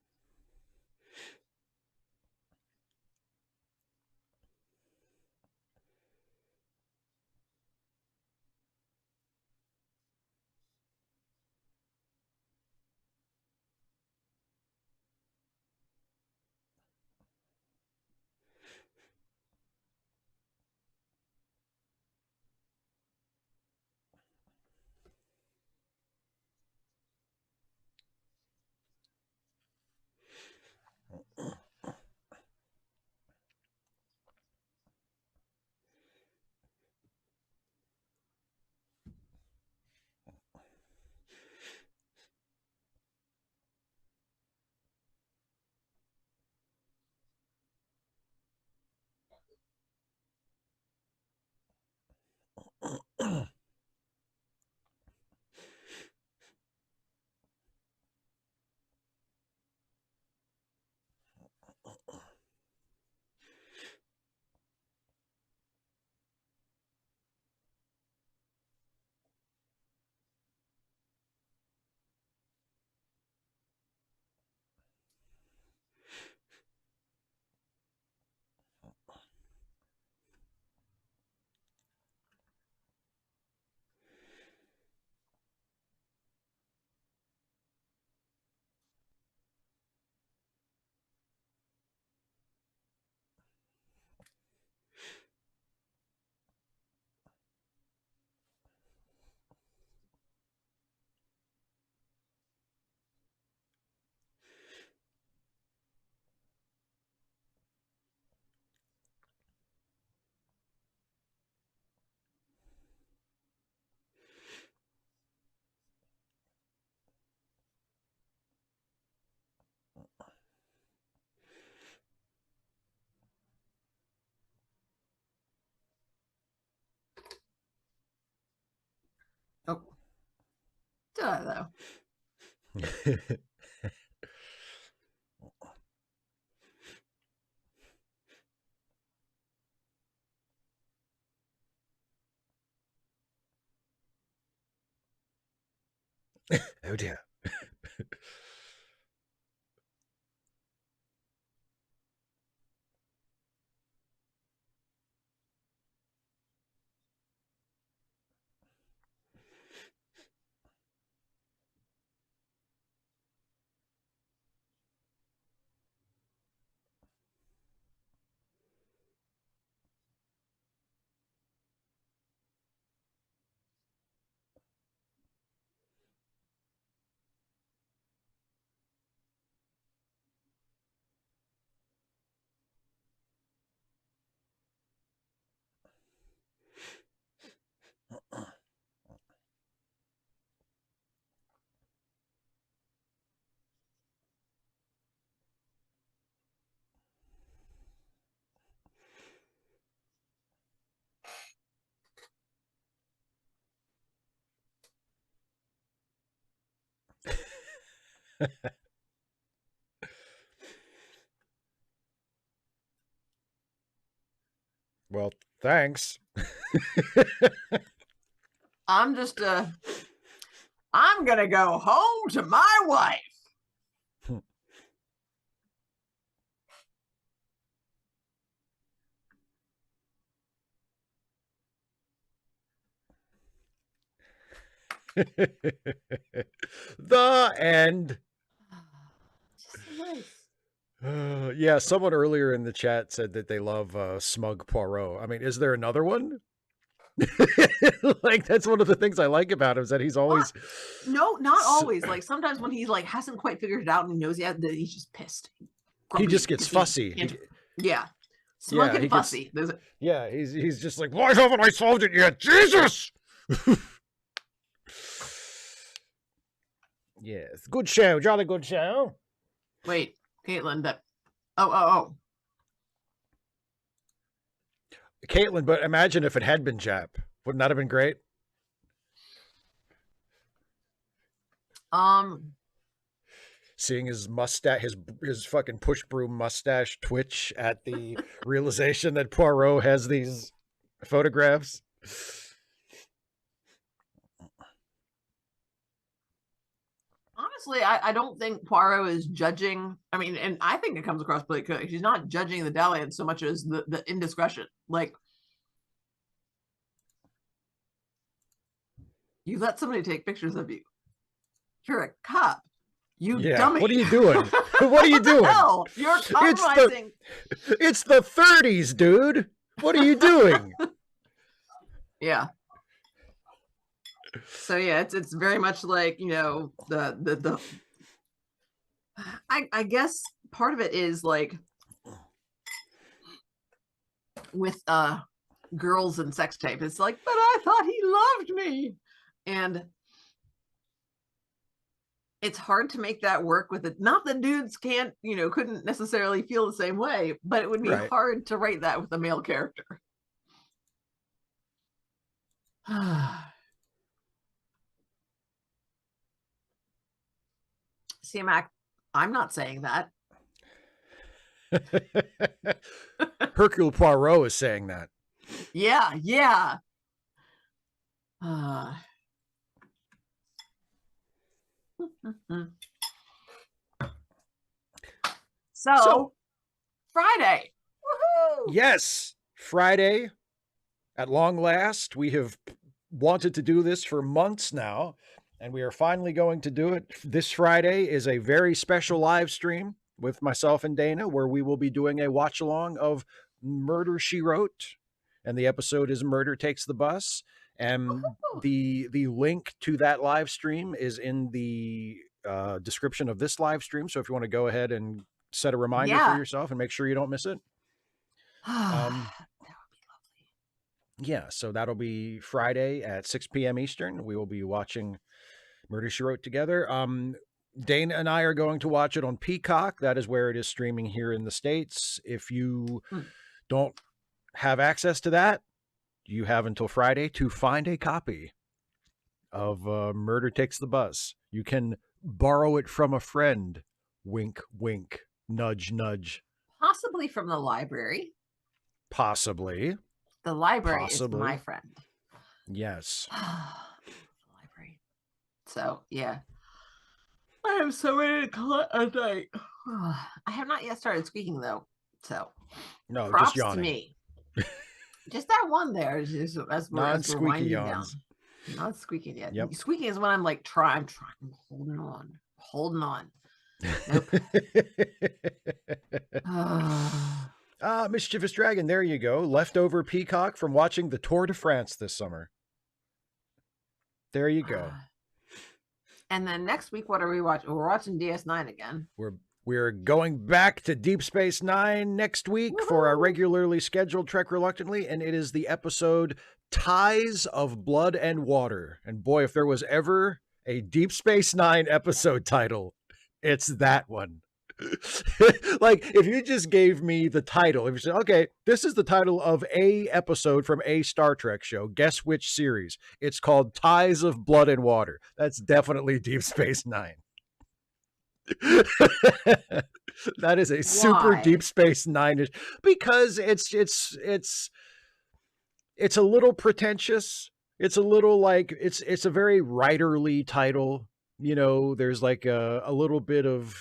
Oh, did I though? Oh dear. Well, thanks. I'm gonna go home to my wife. The end. Just so nice. Yeah, someone earlier in the chat said that they love Smug Poirot. I mean, is there another one? Like, that's one of the things I like about him, is that he's always no, not always. Like sometimes when he's like hasn't quite figured it out and he knows yet, that he's just pissed. Grumpy, he just gets fussy. Yeah. Smug and fussy. He's just like, why haven't I solved it yet? Jesus! Yes, good show, jolly good show. Wait, Caitlin, that. Oh. Caitlin, but imagine if it had been Jap. Wouldn't that have been great? Seeing his mustache, his fucking push broom mustache twitch at the realization that Poirot has these photographs. Honestly, I don't think Poirot is judging. I mean, and I think it comes across pretty good. He's not judging the dalliance so much as the indiscretion. Like, you let somebody take pictures of you. You're a cop. You dummy. What are you doing? What are you doing? Hell, you're compromising. It's the 30s, dude. What are you doing? Yeah. So yeah, it's very much like, you know, the I guess part of it is like with girls and sex tape. It's like, but I thought he loved me. And it's hard to make that work with it. Not that dudes can't, you know, couldn't necessarily feel the same way, but it would be hard to write that with a male character. See, Mac, I'm not saying that. Hercule Poirot is saying that. Yeah. So Friday. Woohoo! Yes, Friday. At long last, we have wanted to do this for months now, and we are finally going to do it. This Friday is a very special live stream with myself and Dana, where we will be doing a watch along of Murder, She Wrote, and the episode is Murder Takes the Bus. And the link to that live stream is in the description of this live stream. So if you want to go ahead and set a reminder for yourself and make sure you don't miss it. That would be lovely. Yeah, so that'll be Friday at 6 p.m. Eastern. We will be watching Murder, She Wrote together. Dana and I are going to watch it on Peacock. That is where it is streaming here in the States. If you don't have access to that, you have until Friday to find a copy of Murder Takes the Bus. You can borrow it from a friend. Wink, wink, nudge, nudge. Possibly from the library. Possibly. The library is my friend. Yes. The library. So, yeah. I am so ready to call it a night. I have not yet started squeaking, though. So, no, props just yawning. to me. Just that one there is as we're winding down. Not squeaking yet. Yep. Squeaking is when I'm like I'm holding on. Nope. Mischievous Dragon, there you go. Leftover Peacock from watching the Tour de France this summer. There you go. And then next week, what are we watching? We're watching DS9 again. We're going back to Deep Space Nine next week for our regularly scheduled Trek Reluctantly, and it is the episode Ties of Blood and Water. And boy, if there was ever a Deep Space Nine episode title, it's that one. Like, if you just gave me the title, if you said, okay, this is the title of a episode from a Star Trek show, guess which series? It's called Ties of Blood and Water. That's definitely Deep Space Nine. That is a super Deep Space Nine-ish, because it's a little pretentious. It's a little like it's a very writerly title. You know, there's like a little bit of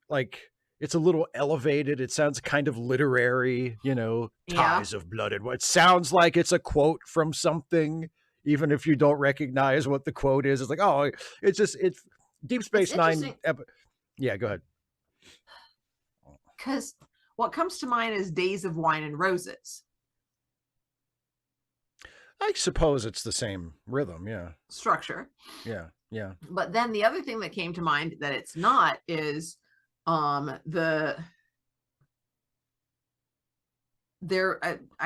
like it's a little elevated. It sounds kind of literary, you know, Ties of Blood and Water. It sounds like it's a quote from something, even if you don't recognize what the quote is. It's like, oh, it's Deep Space Nine. Yeah, go ahead. Because what comes to mind is Days of Wine and Roses. I suppose it's the same rhythm, yeah. Structure. Yeah, yeah. But then the other thing that came to mind that it's not is I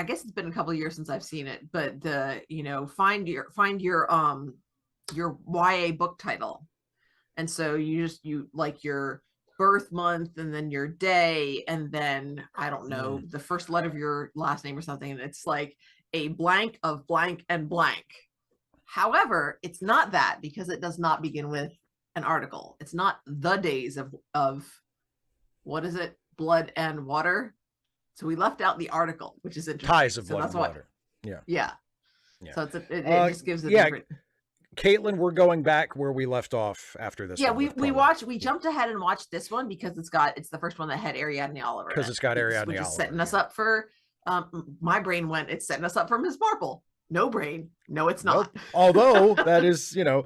guess it's been a couple of years since I've seen it, but find your YA book title. And so you like your birth month and then your day and then I don't know the first letter of your last name or something, and it's like a blank of blank and blank. However, it's not that, because it does not begin with an article. It's not the days of what is it, blood and water. So we left out the article, which is interesting. Ties of blood and water. Yeah. So it just gives it different. Caitlin, we're going back where we left off after this. Yeah, we jumped ahead and watched this one because it's the first one that had Ariadne Oliver. Because it's got Ariadne Oliver. Setting us up for my brain went, it's setting us up for Miss Marple. No brain. No, it's not. Nope. Although that is, yeah,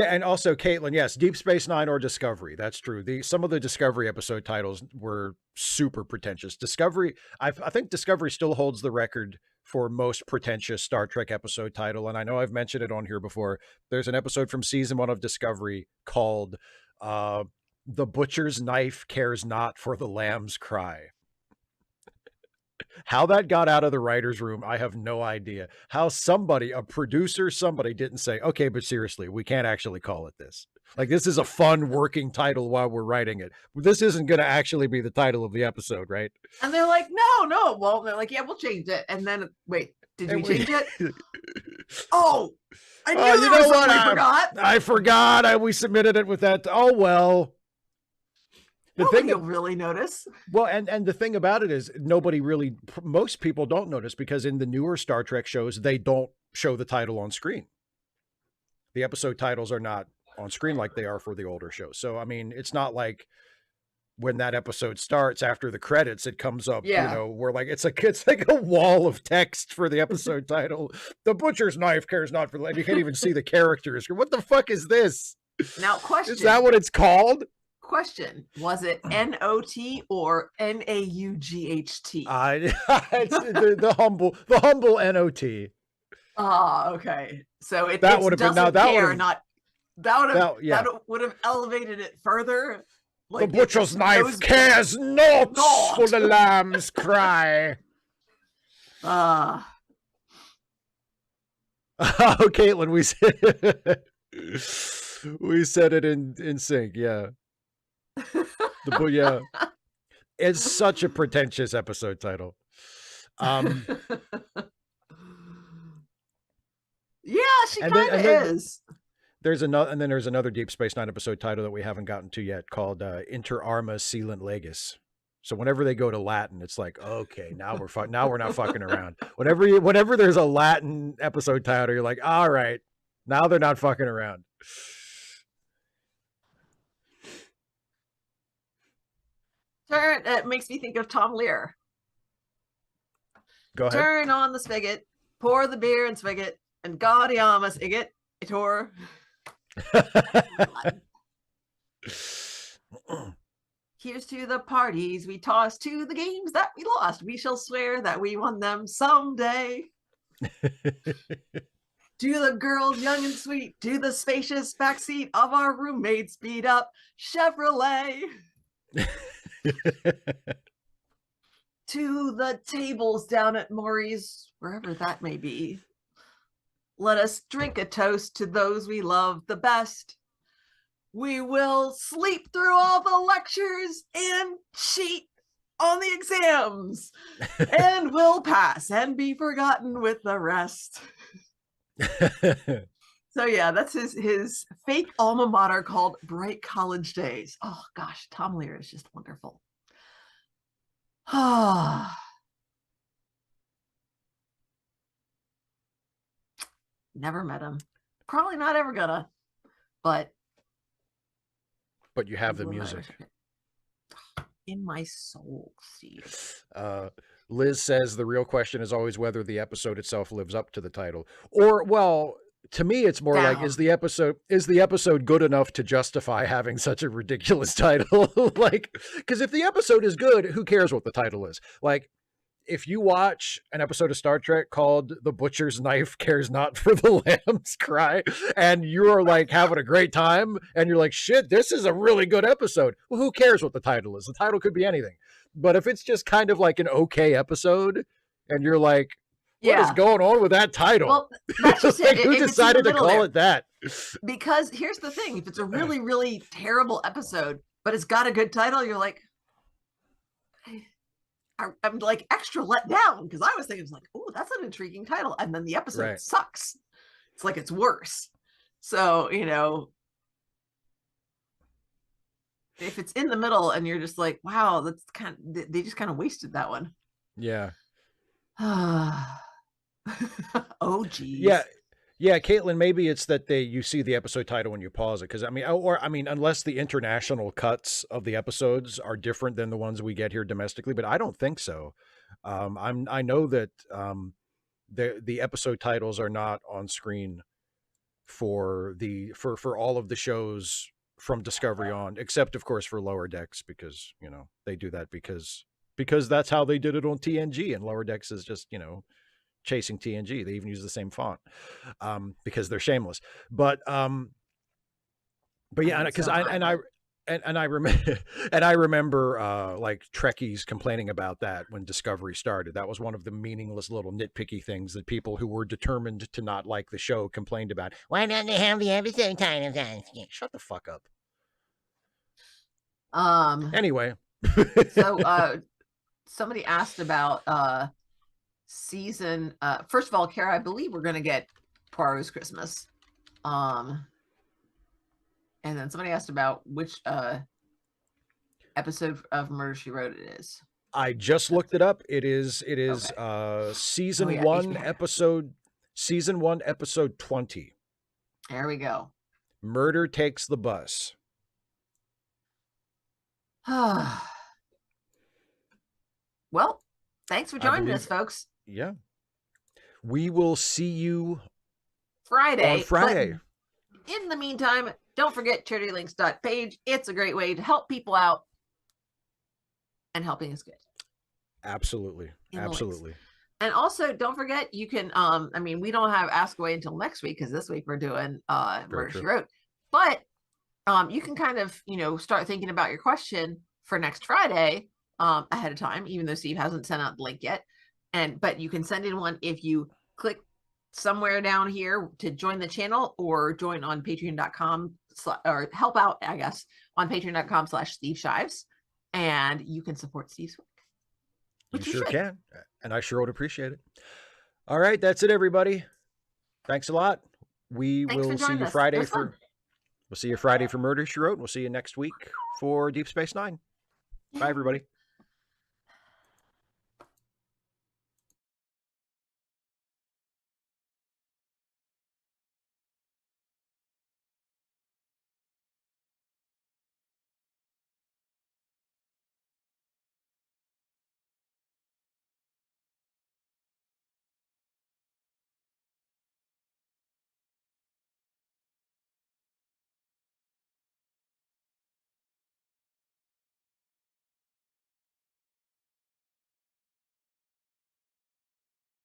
and also Caitlin, yes, Deep Space Nine or Discovery. That's true. Some of the Discovery episode titles were super pretentious. Discovery, I think Discovery still holds the record for most pretentious Star Trek episode title. And I know I've mentioned it on here before. There's an episode from season 1 of Discovery called The Butcher's Knife Cares Not for the Lamb's Cry. How that got out of the writer's room, I have no idea. How a producer, didn't say, okay, but seriously, we can't actually call it this. Like, this is a fun working title while we're writing it. This isn't going to actually be the title of the episode, right? And they're like, no. Well, they're like, yeah, we'll change it. And then, wait, did we change it? Oh, I knew you know what? I forgot. We submitted it with that. Oh, well. You'll really notice. Well, and the thing about it is most people don't notice, because in the newer Star Trek shows, they don't show the title on screen. The episode titles are not on screen like they are for the older shows. So, I mean, it's not like when that episode starts after the credits, it comes up, we're like, it's like a wall of text for the episode title. The Butcher's Knife Cares Not for the Lamb's. You can't even see the characters. What the fuck is this? Now, question. Is that what it's called? Question: was it N-O-T or N-A-U-G-H-T? The humble N-O-T. Okay. So that would have been that would have elevated it further. Like, the Butcher's Knife cares not for the lamb's cry. Oh, Caitlin, we said it in sync, yeah. Yeah, it's such a pretentious episode title. Yeah, she kind of is. There's another Deep Space Nine episode title that we haven't gotten to yet called Inter Arma Sealant Legis. So whenever they go to Latin, it's like, okay, now we're not fucking around. Whenever there's a Latin episode title, you're like, all right, now they're not fucking around. It makes me think of Tom Lear. Go ahead. Turn on the spigot, pour the beer in spigot, and gaudiamus igot, itor. Here's to the parties we tossed, to the games that we lost. We shall swear that we won them someday. To the girls young and sweet, to the spacious backseat of our roommate's beat up Chevrolet. To the tables down at Maury's, wherever that may be, let us drink a toast to those we love the best. We will sleep through all the lectures and cheat on the exams, and we'll pass and be forgotten with the rest. So yeah, that's his fake alma mater called Bright College Days. Oh gosh, Tom Lear is just wonderful. Never met him. Probably not ever gonna. But you have the music in my soul, Steve. Liz says the real question is always whether the episode itself lives up to the title, or, well, to me, it's more like, is the episode good enough to justify having such a ridiculous title? Like, because if the episode is good, who cares what the title is? Like, if you watch an episode of Star Trek called "The Butcher's Knife Cares Not for the Lamb's Cry," and you are like having a great time, and you're like, "Shit, this is a really good episode." Well, who cares what the title is? The title could be anything. But if it's just kind of like an okay episode, and you're like, what is going on with that title? Well, that's just like, who decided to call it that? Because here's the thing: if it's a really, really terrible episode, but it's got a good title, you're like, I'm like extra let down, because I was thinking, like, oh, that's an intriguing title, and then the episode sucks. It's like it's worse. So, you know, if it's in the middle and you're just like, wow, that's kind of, they just kind of wasted that one. Yeah. Oh geez. Yeah, Caitlin, maybe it's that you see the episode title when you pause it, because I mean, unless the international cuts of the episodes are different than the ones we get here domestically, but I don't think so. I know that the episode titles are not on screen for all of the shows from Discovery on, except of course for Lower Decks, because you know they do that because that's how they did it on TNG, and Lower Decks is just, you know, chasing TNG. They even use the same font because they're shameless. But yeah, because I remember like Trekkies complaining about that when Discovery started. That was one of the meaningless little nitpicky things that people who were determined to not like the show complained about. Why don't they have the episode title? Shut the fuck up. Anyway. So somebody asked about season first of all, Kara, I believe we're going to get Poirot's Christmas, and then somebody asked about which episode of Murder, She Wrote it is. I just looked it up. It is okay. Season 1 episode 20. There we go. Murder Takes the Bus. Well, thanks for joining us, folks. Yeah. We will see you Friday. On Friday. In the meantime, don't forget charitylinks.page. It's a great way to help people out, and helping is good. Absolutely. Absolutely. And also, don't forget, you can, I mean, we don't have Ask Away until next week, because this week we're doing Murder, She Wrote. But you can kind of, you know, start thinking about your question for next Friday ahead of time, even though Steve hasn't sent out the link yet. But you can send in one if you click somewhere down here to join the channel, or join on patreon.com, or help out, I guess, on patreon.com/Steve Shives, and you can support Steve's work. You sure can. And I sure would appreciate it. All right. That's it, everybody. Thanks a lot. We will see you Friday we'll see you Friday for Murder, She Wrote. We'll see you next week for Deep Space Nine. Bye, everybody.